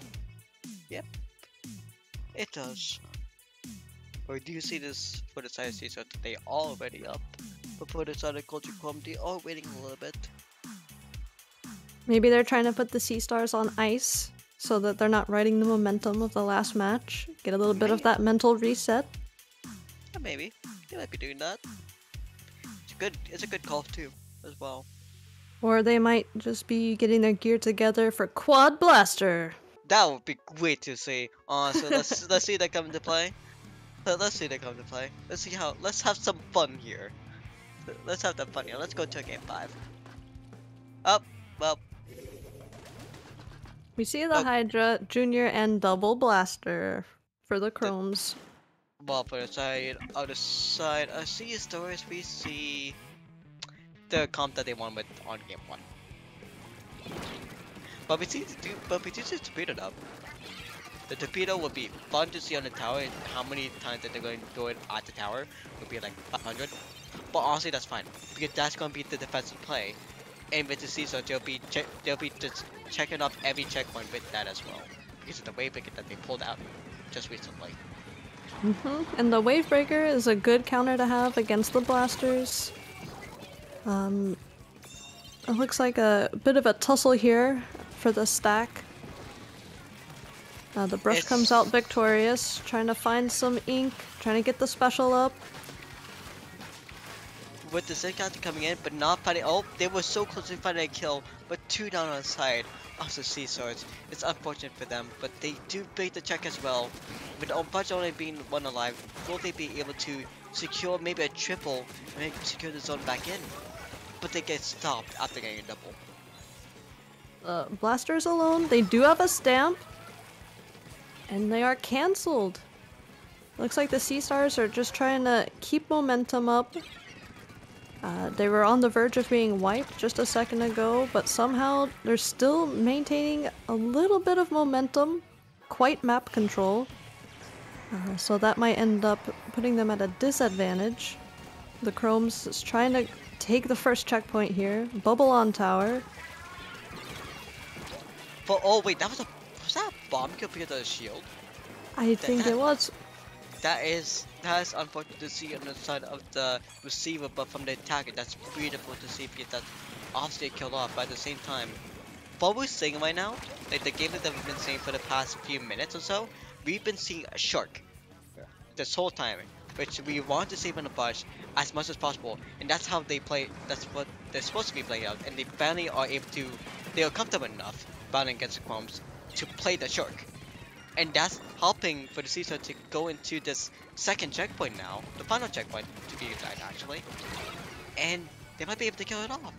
Yep. It does. Or do you see this for the side of Seasons? They already up. But for the side of Culture Chrome, they are waiting a little bit. Maybe they're trying to put the Sea Stars on ice so that they're not riding the momentum of the last match. Get a little bit of that mental reset. Yeah, maybe. They might be doing that. It's a good call too, as well. Or they might just be getting their gear together for Quad Blaster. That would be great to see. So let's see that come into play. Let's see that come into play. Let's have some fun here. Let's have that fun here. Let's go to game 5. Oh, well. We see the Hydra, Junior, and Double Blaster for the Chromes. Well, for the side, other side, Sea Stars, we see the comp that they won with on game 1. But we see the torpedo up. The torpedo would be fun to see on the tower, and how many times that they're going to do it at the tower would be like 500. But honestly, that's fine, because that's going to be the defensive play. And with the Sea Stars, they'll be just checking off every checkpoint with that as well, because of the wave breaker that they pulled out just recently. And the Wave Breaker is a good counter to have against the blasters. It looks like a bit of a tussle here for the stack. The brush comes out victorious, trying to find some ink, trying to get the special up. With the Zen counter coming in, but not finding. Oh, they were so close to finding a kill, but 2 down on the side of the Sea Swords. It's unfortunate for them, but they do break the check as well. With Bunch only being 1 alive, will they be able to secure maybe a triple and maybe secure the zone back in? But they get stopped after getting a double. Blasters alone, they do have a stamp, and they are cancelled. Looks like the Sea Stars are just trying to keep momentum up. They were on the verge of being wiped just a second ago, but somehow they're still maintaining a little bit of momentum, quite map control. So that might end up putting them at a disadvantage. The Chromes is trying to take the first checkpoint here. Bubble on tower. But oh wait, was that a bomb kill because of the shield? I think it was. That is unfortunate to see on the side of the receiver, but from the attacker, that's beautiful to see because that's obviously killed off. But at the same time, what we're seeing right now, like the game that we've been seeing for the past few minutes or so, we've been seeing a shark this whole time, which we want to save on the bush as much as possible, and that's how they play. That's what they're supposed to be playing out, and they finally are able to. They are comfortable enough battling against the Chromes to play the shark. And that's helping for the Caesar to go into this second checkpoint now, the final checkpoint to be exact actually, and they might be able to kill it off.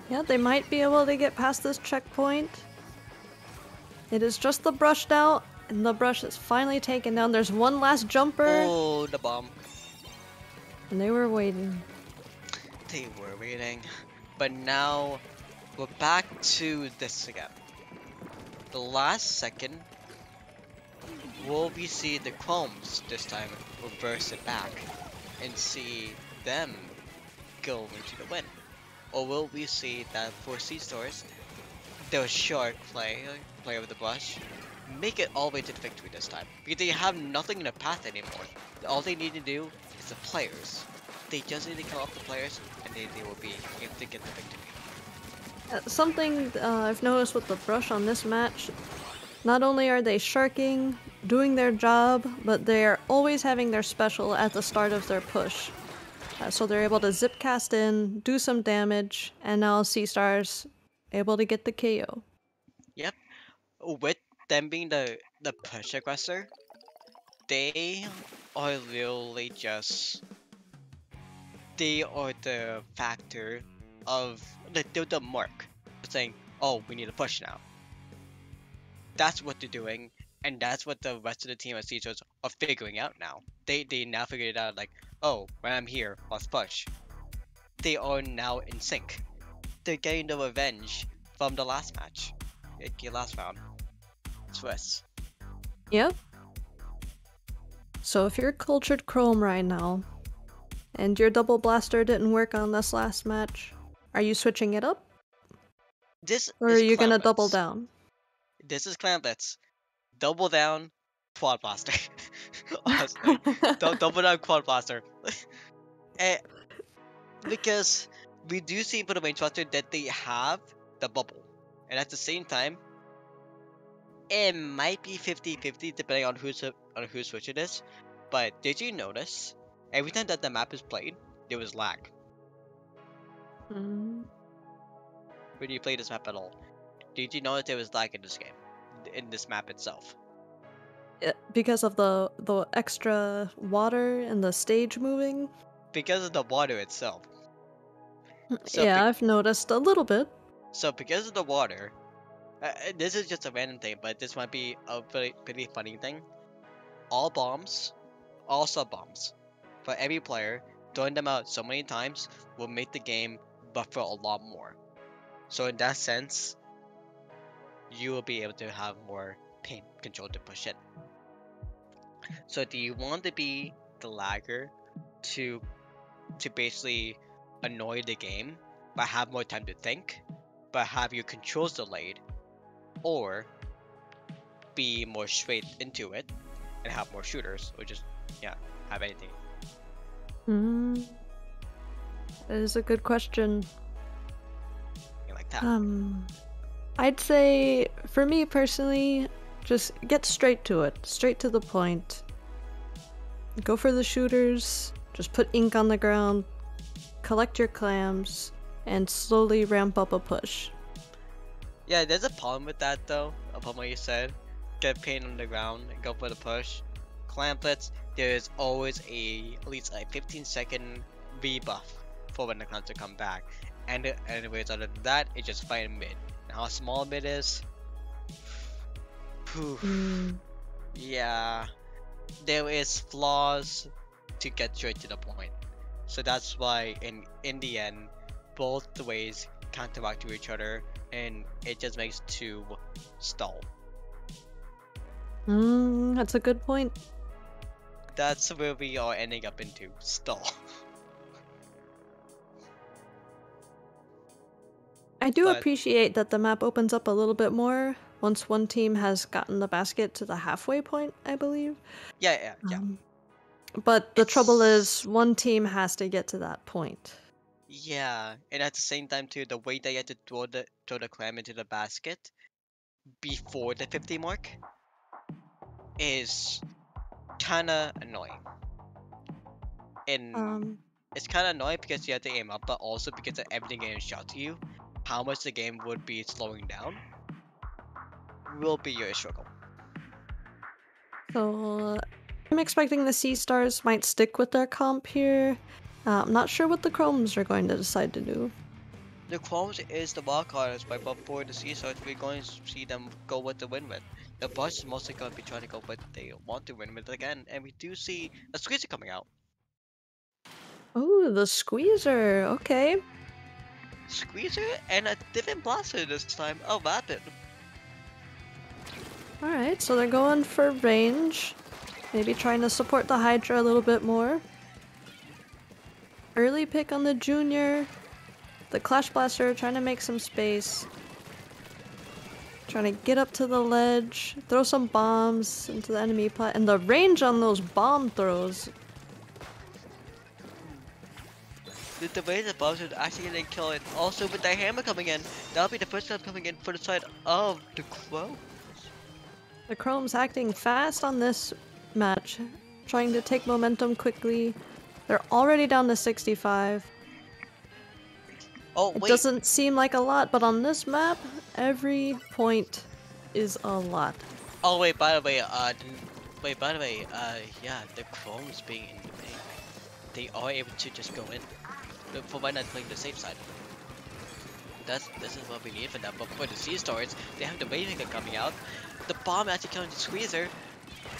Yeah, they might be able to get past this checkpoint. It is just the brush now, and the brush is finally taken down. There's one last jumper. Oh, the bomb. And they were waiting. they were waiting. But now we're back to this again. The last second, will we see the Chromes this time reverse it back and see them go into the win? Or will we see that for C-Stars, their short play with the brush, make it all the way to the victory this time? Because they have nothing in the path anymore. All they need to do is the players. They just need to kill off the players, and they will be able to get the victory. Something I've noticed with the brush on this match, not only are they sharking, doing their job, but they're always having their special at the start of their push. So they're able to zip cast in, do some damage, and now C-Stars able to get the KO. Yep. With them being the push aggressor, they are literally just they are the factor of they're the mark saying, oh, we need to push now. That's what they're doing, and that's what the rest of the team at Caesars are figuring out now. They now figured it out like, oh, when I'm here, let's push. They are now in sync. They're getting the revenge from the last match, the last round. Swiss. Yep. So if you're Cultured Chrome right now, and your double blaster didn't work on this last match, are you switching it up? Or are you gonna double down? This is Clamblitz. Double down, quad blaster. Honestly, double down, quad blaster. Because we do see for the range blaster that they have the bubble, and at the same time, it might be 50-50 depending on whose switch it is. But did you notice every time that the map is played, there was lag Mm. when you play this map at all? Did you notice there was lag in this game, in this map itself? Because of the extra water and the stage moving? Because of the water itself. So yeah, I've noticed a little bit. So because of the water, this is just a random thing, but this might be a pretty funny thing. All bombs, all sub bombs, for every player, throwing them out so many times will make the game buffer a lot more. So in that sense, you will be able to have more pain control to push in. So do you want to be the lagger to basically annoy the game, but have more time to think, but have your controls delayed, or be more straight into it and have more shooters, or just have anything? That is a good question. Something like that. I'd say for me personally, just get straight to it, straight to the point. Go for the shooters, just put ink on the ground, collect your clams, and slowly ramp up a push. Yeah, there's a problem with that though, upon what you said. Get paint on the ground and go for the push. Clamplets, there's always at least a 15-second rebuff for when the counter come back. And anyways, other than that, it's just fight in mid. And how small mid is, yeah, there is flaws to get straight to the point. So that's why in the end, both the ways counteract to each other, and it just makes two stall. That's a good point. That's where we are ending up into stall. I do appreciate that the map opens up a little bit more once one team has gotten the basket to the halfway point, I believe. Yeah. But the trouble is, one team has to get to that point. Yeah, and at the same time too, the way they had to throw the clam into the basket before the 50 mark is kinda annoying. And it's kinda annoying because you have to aim up, but also because of everything getting shot to you, how much the game would be slowing down will be your struggle. So I'm expecting the C-Stars might stick with their comp here. I'm not sure what the Chromes are going to decide to do. The Chromes is the wild cards, but for the Caesars, we're going to see them go with the win with. The Bush is mostly going to be trying to go with they want to win with again, and we do see a squeezer coming out. Oh, the squeezer. Okay. Squeezer and a different blaster this time. Oh, Rapid. Alright, so they're going for range. Maybe trying to support the Hydra a little bit more. Early pick on the Junior. The Clash Blaster trying to make some space. Trying to get up to the ledge. Throw some bombs into the enemy plat. And the range on those bomb throws. The way the bombs would actually gonna kill it. Also with the hammer coming in, that'll be the first time coming in for the side of the Crow. The Chrome's acting fast on this match. Trying to take momentum quickly. They're already down to 65. Oh It wait, doesn't seem like a lot, but on this map, every point is a lot. oh wait, by the way, yeah, the Chrome's being in the paint. They are able to just go in. For why not playing the safe side? This is what we need for them. But for the Sea Stars, they have the Rainmaker coming out. The bomb actually killing the Squeezer.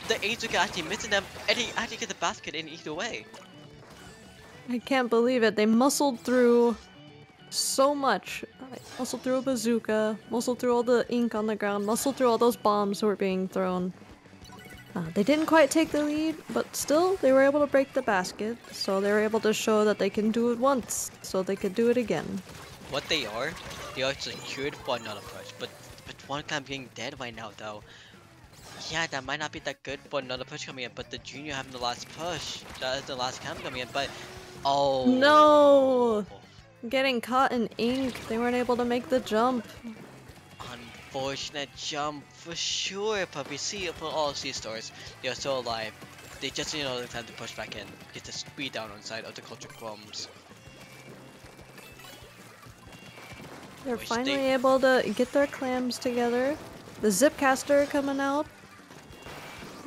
The Azuka actually missing them, and he actually gets the basket in either way. I can't believe it. They muscled through so much. Muscled through a bazooka, muscled through all the ink on the ground, muscled through all those bombs that were being thrown. They didn't quite take the lead, but still, they were able to break the basket, so they were able to show that they can do it once, so they could do it again. What they are secured for another push, but with one clan being dead right now though, yeah, that might not be that good for another push coming in, but the Junior having the last push, that is the last clan coming in, but oh No! Getting caught in ink, they weren't able to make the jump. Unfortunate jump for sure, but we see it for all Sea Stars, they are still alive. They just need another time to push back in, get the speed down on side of the Culture Chromes. They're finally able to get their clams together. The Zipcaster coming out.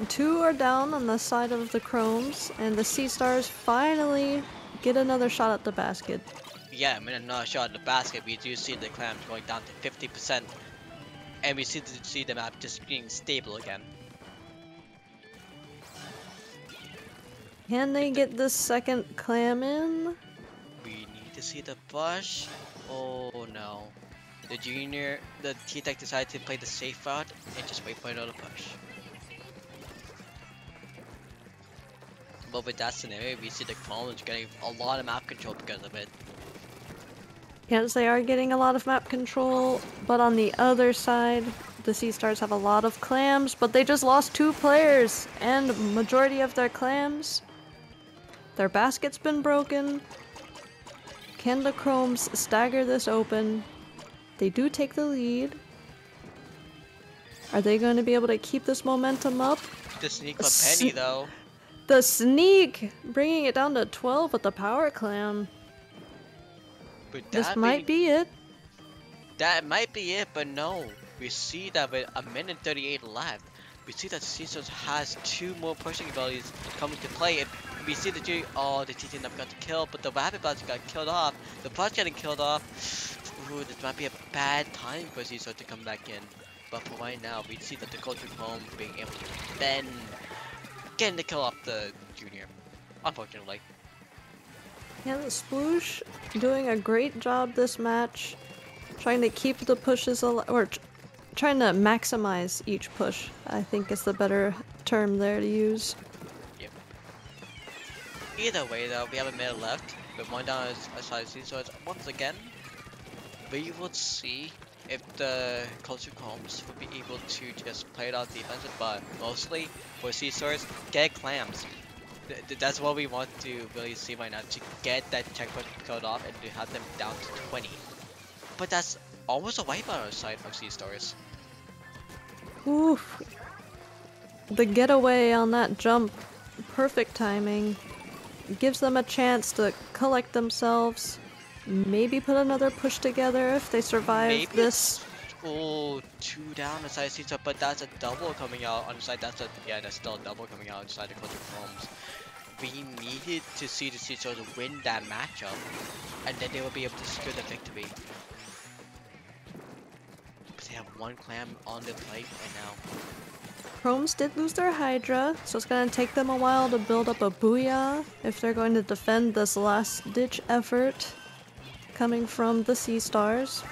2 are down on the side of the Chromes, and the Sea Stars finally get another shot at the basket. Yeah, I mean another shot at the basket, we do see the clams going down to 50%. And we see the map just being stable again. Can they get the second clam in? We need to see the push. Oh no. The Junior, the T-Tech decided to play the safe route and just wait for another push. But with that scenario, we see the Chromes getting a lot of map control because of it. Yes, they are getting a lot of map control, but on the other side, the Sea Stars have a lot of clams, but they just lost 2 players, and majority of their clams. Their basket's been broken. Can the Chromes stagger this open? They do take the lead. Are they going to be able to keep this momentum up? The sneak from Penny though. The sneak! Bringing it down to 12 with the power clam. This might be it. That might be it, but no. We see that with a minute 38 left, we see that Caesars has 2 more pushing abilities coming to play. If we see the TT never got to kill, but the Rapid Blast got killed off. The Plus getting killed off. Ooh, this might be a bad time for Caesar to come back in. But for right now, we see that the Culture Chrome being able to then getting the kill off the Junior. Unfortunately. Yeah, the Sploosh doing a great job this match. Trying to keep the pushes alive, or trying to maximize each push, I think is the better term there to use. Yep. Either way though, we have a minute left, with 1 down aside, so it's once again, we will see if the Culture Chromes will be able to just play it out defensive, but mostly for Sea Stars, get clams. That's what we want to really see right now, to get that checkpoint code off and to have them down to 20. But that's almost a wipe on our side of Sea Stars. Oof. The getaway on that jump, perfect timing. Gives them a chance to collect themselves. Maybe put another push together if they survive this. Oh, 2 down on the side of Sea Stars, but that's a double coming out on the side. That's still a double coming out inside the Culture Chromes. We needed to see the Sea Stars win that matchup, and then they will be able to secure the victory. But they have 1 clam on the plate right now. Chromes did lose their Hydra, so it's gonna take them a while to build up a Booyah if they're going to defend this last-ditch effort coming from the Sea Stars.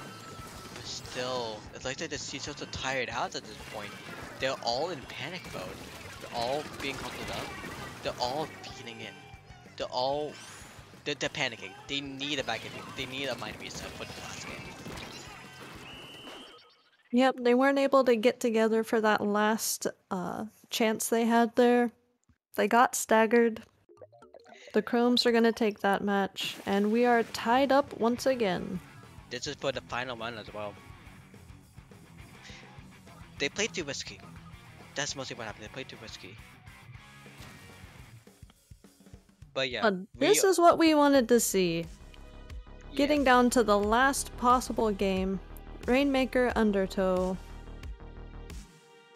But still, it's like the Sea Stars are tired out at this point. They're all in panic mode. They're all being huddled up. They're all feeling it. They're panicking. They need a back end. They need a mind reset for the last game. Yep, they weren't able to get together for that last chance they had there. They got staggered. The Chromes are gonna take that match, and we are tied up once again. This is for the final one as well. They played too risky. That's mostly what happened. They played too risky. But yeah, this is what we wanted to see. Getting down to the last possible game. Rainmaker Undertow.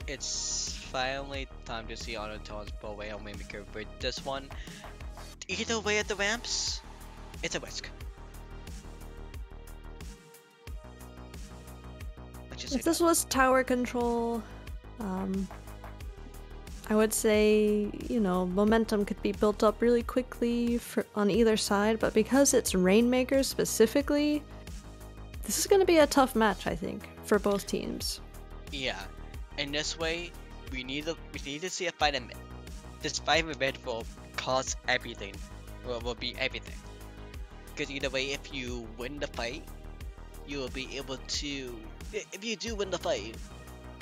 It's finally time to see Undertow's bow way on Rainmaker, but this one, either way at the ramps, it's a risk. If this was tower control, I would say, you know, momentum could be built up really quickly on either side, but because it's Rainmaker specifically, this is going to be a tough match, I think, for both teams. Yeah, in this way, we need to see a fight in mid. This fight in mid will cost everything, will be everything. Because either way, if you win the fight, you will be able to. If you do win the fight,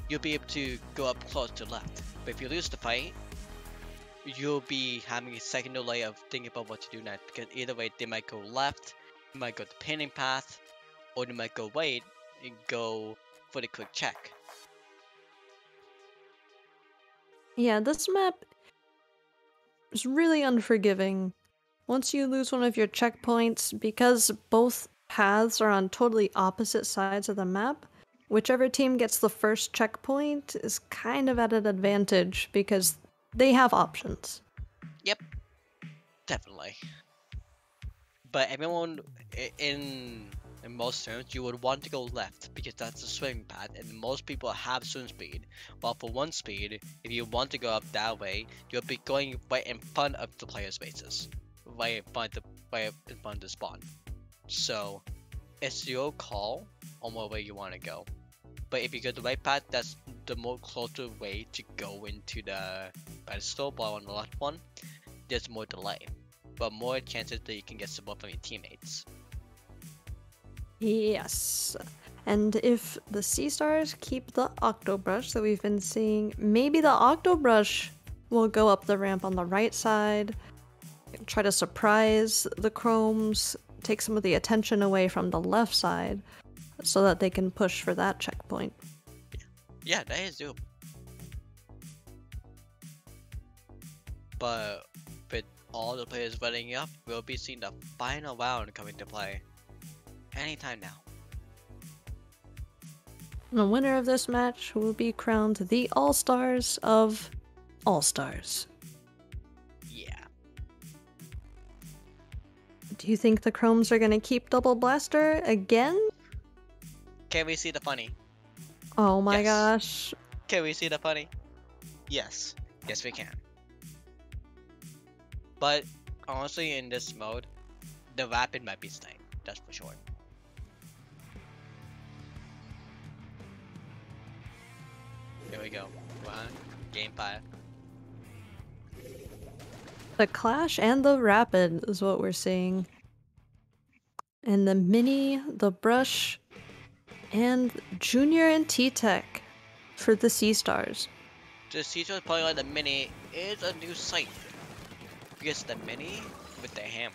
you'll be able to go up close to left. But if you lose the fight, you'll be having a second delay of thinking about what to do next. Because either way, they might go left, they might go the pinning path, or they might go right and go for the quick check. Yeah, this map is really unforgiving. Once you lose one of your checkpoints, because both paths are on totally opposite sides of the map, whichever team gets the first checkpoint is kind of at an advantage because they have options. Yep, definitely. But everyone, in most terms, you would want to go left because that's the swimming path, and most people have swim speed. While for one speed, if you want to go up that way, you'll be going right in front of the player spaces, right in front of the spawn. So it's your call on what way you want to go. But if you go the right path, that's the more closer way to go into the pedestal. But on the left one, there's more delay, but more chances that you can get support from your teammates. Yes. And if the Sea Stars keep the Octobrush that we've been seeing, maybe the Octobrush will go up the ramp on the right side, try to surprise the Chromes, take some of the attention away from the left side, so that they can push for that checkpoint. Yeah, that is dope. But with all the players running up, we'll be seeing the final round coming to play anytime now. The winner of this match will be crowned the All-Stars of All-Stars. Yeah. Do you think the Chromes are gonna keep Double Blaster again? Can we see the funny? Oh my Yes. gosh. Can we see the funny? Yes. Yes, we can. But honestly, in this mode, the rapid might be staying. That's for sure. Here we go. Game 5. The Clash and the Rapid is what we're seeing. And the Mini, the Brush, and Junior and T-Tech for the Sea Stars. The Caesar's playing like the Mini is a new sight. Because the Mini with the hammer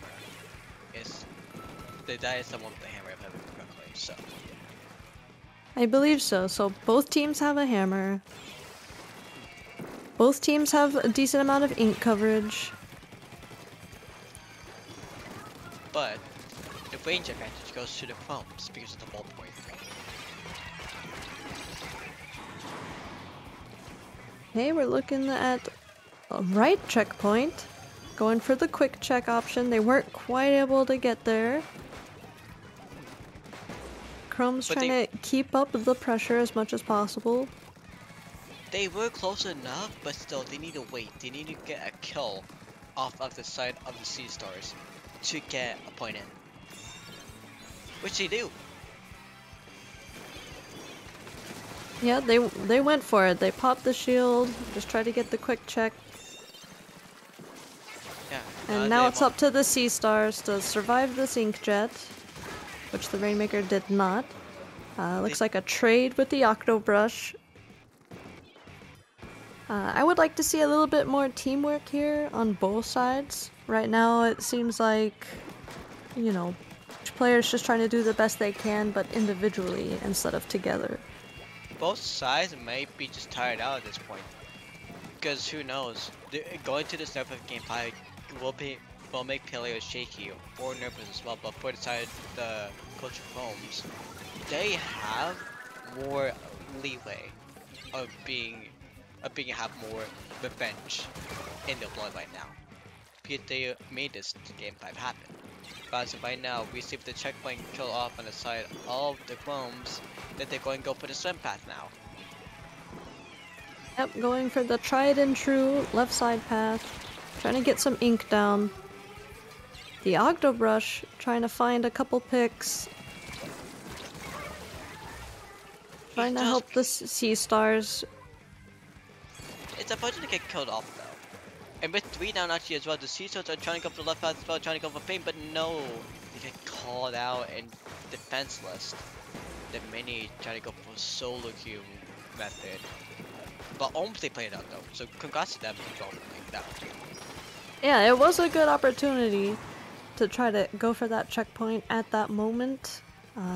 is... That is someone with the hammer, if I remember correctly, so... I believe so. So both teams have a hammer. Both teams have a decent amount of ink coverage. But the range advantage goes to the Chromes because of the ballpoint. Okay, we're looking at a right checkpoint. Going for the quick check option. They weren't quite able to get there. Chrome's But trying to keep up the pressure as much as possible. They were close enough, but still, they need to wait. They need to get a kill off of the side of the Sea Stars to get a point in. Which they do. Yeah, they went for it. They popped the shield, just tried to get the quick check. Yeah. And now it's up to the Sea Stars to survive this Inkjet, which the Rainmaker did not. Looks like a trade with the Octobrush. I would like to see a little bit more teamwork here on both sides. Right now it seems like, you know, each player's just trying to do the best they can, but individually instead of together. Both sides might be just tired out at this point. Because who knows? Going to this type of game 5 will make players shaky or nervous as well, but for the side the Culture Chromes, they have more leeway of have more revenge in their blood right now. Because they made this game 5 happen. But right now, we see the checkpoint kill off on the side of the Chromes, that they're going to go for the swim path now. Yep, going for the tried and true left side path, trying to get some ink down. The Octobrush trying to find a couple picks. Trying to help the Sea Stars. It's unfortunate to get killed off though. And with 3 down actually as well, the Sea Stars are trying to go for the left path as well, trying to go for pain, but no! They get called out and defenseless. The Mini trying to go for solo queue method. But almost they played out though, so congrats to them for going like that. Yeah, it was a good opportunity to try to go for that checkpoint at that moment.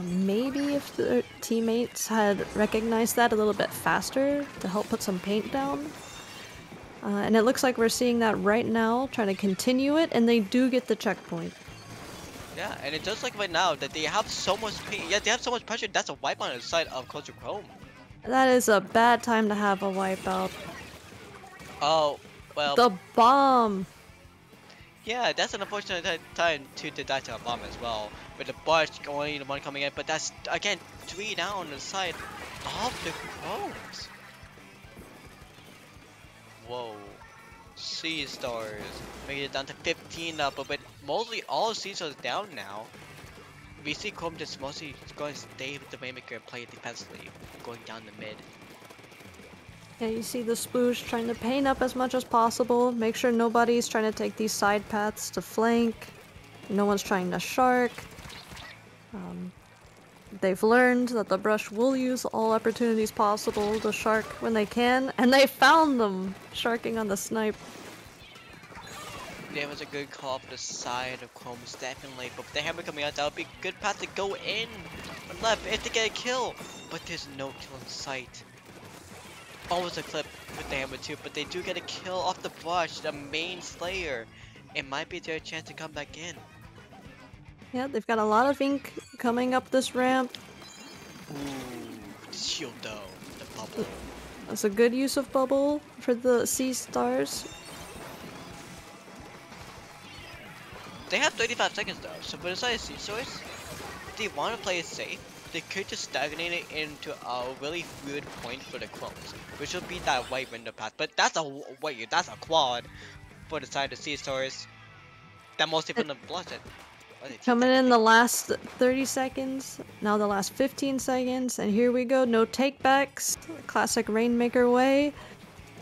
Maybe if the teammates had recognized that a little bit faster to help put some paint down. And it looks like we're seeing that right now, trying to continue it, and they do get the checkpoint. Yeah, and it does like right now that they have so much pain. Yeah, they have so much pressure. That's a wipe on the side of Culture Chrome. That is a bad time to have a wipeout. Oh, well. The bomb! Yeah, that's an unfortunate time to die to a bomb as well. With the Barge only the one coming in, but that's, again, 3 down on the side of the Chromes. Whoa. Sea Stars made it down to 15 now, but with mostly all Sea Stars down now, we see Chrome just mostly going to stay with the Rainmaker and play it defensively, going down the mid. Yeah, you see the Sploosh trying to paint up as much as possible, make sure nobody's trying to take these side paths to flank, no one's trying to shark. They've learned that the Brush will use all opportunities possible to shark when they can, and they found them sharking on the snipe. There was a good call for the side of Chromes, definitely, but with the hammer coming out, that would be a good path to go in on left if they get a kill, but there's no kill in sight. Almost a clip with the hammer too, but they do get a kill off the Brush, the main Slayer. It might be their chance to come back in. Yeah, they've got a lot of ink coming up this ramp. Ooh, the shield though, the bubble. That's a good use of bubble for the Sea Stars. They have 35 seconds though, so for the side of Sea Stars, if they want to play it safe, they could just stagnate it into a really weird point for the Chromes, which will be that white window path. But that's that's a quad for the side of Sea Stars. That most people have blunted. Coming in the last 30 seconds, now the last 15 seconds, and here we go, no takebacks, classic Rainmaker way.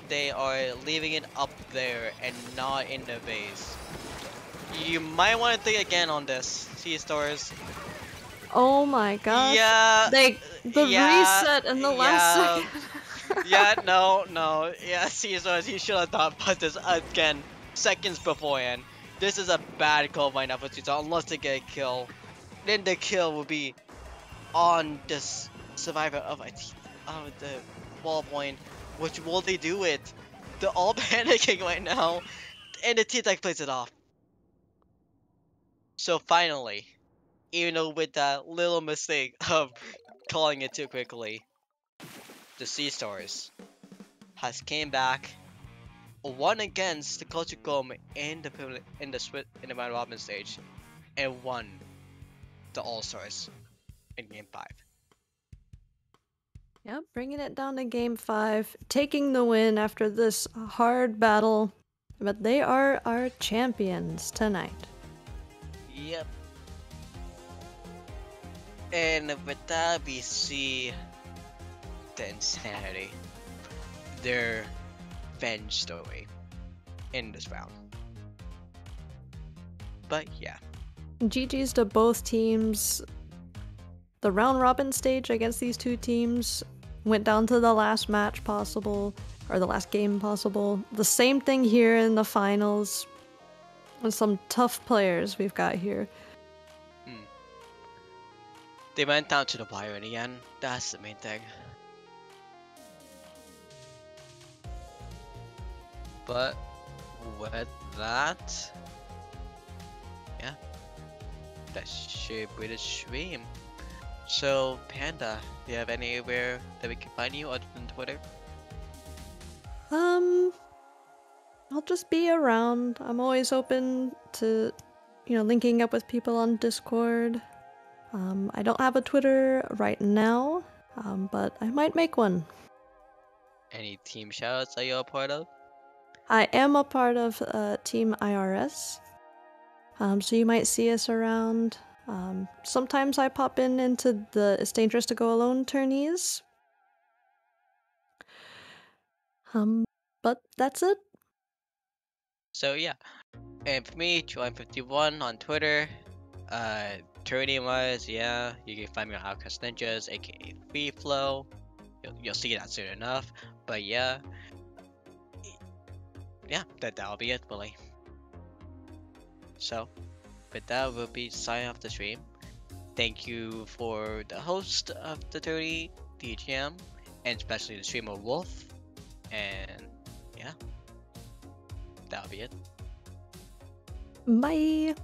They are leaving it up there and not in the base. You might want to think again on this, Sea Stars. Oh my gosh. Yeah. Reset in the last second. Yeah, no. Yeah, Sea Stars, you should have thought about this again, seconds beforehand. This is a bad call right now for Sea Stars, unless they get a kill. Then the kill will be on this survivor of the wall point. Which will they do it? They're all panicking right now, and the T-Tech plays it off. So finally, even though with that little mistake of calling it too quickly, the Sea Stars has came back, won against the Culture Chrome in the round robin stage, and won the All Stars in Game 5. Yep, bringing it down to game 5, taking the win after this hard battle. But they are our champions tonight. Yep. And with that, we see the insanity. Their venge story in this round. But yeah. GG's to both teams. The round robin stage against these two teams went down to the last match possible, or the last game possible. The same thing here in the finals. And some tough players we've got here. They went down to the wire in the end. That's the main thing. But with that, yeah, that should be the stream. So, Panda, do you have anywhere that we can find you other than Twitter? I'll just be around. I'm always open to, linking up with people on Discord. I don't have a Twitter right now, but I might make one. Any team shoutouts that you're a part of? I am a part of Team IRS, so you might see us around. Sometimes I pop into the It's Dangerous to Go Alone tourneys. But that's it. So yeah, and for me, Join51 on Twitter. Tourney-wise, yeah, you can find me on Outcast Ninjas, aka Free Flow. You'll see that soon enough. But yeah, that'll be it, Willie. So, with that, we'll be signing off the stream. Thank you for the host of the 30 DGM, and especially the streamer Wolf. And yeah, that'll be it. Bye.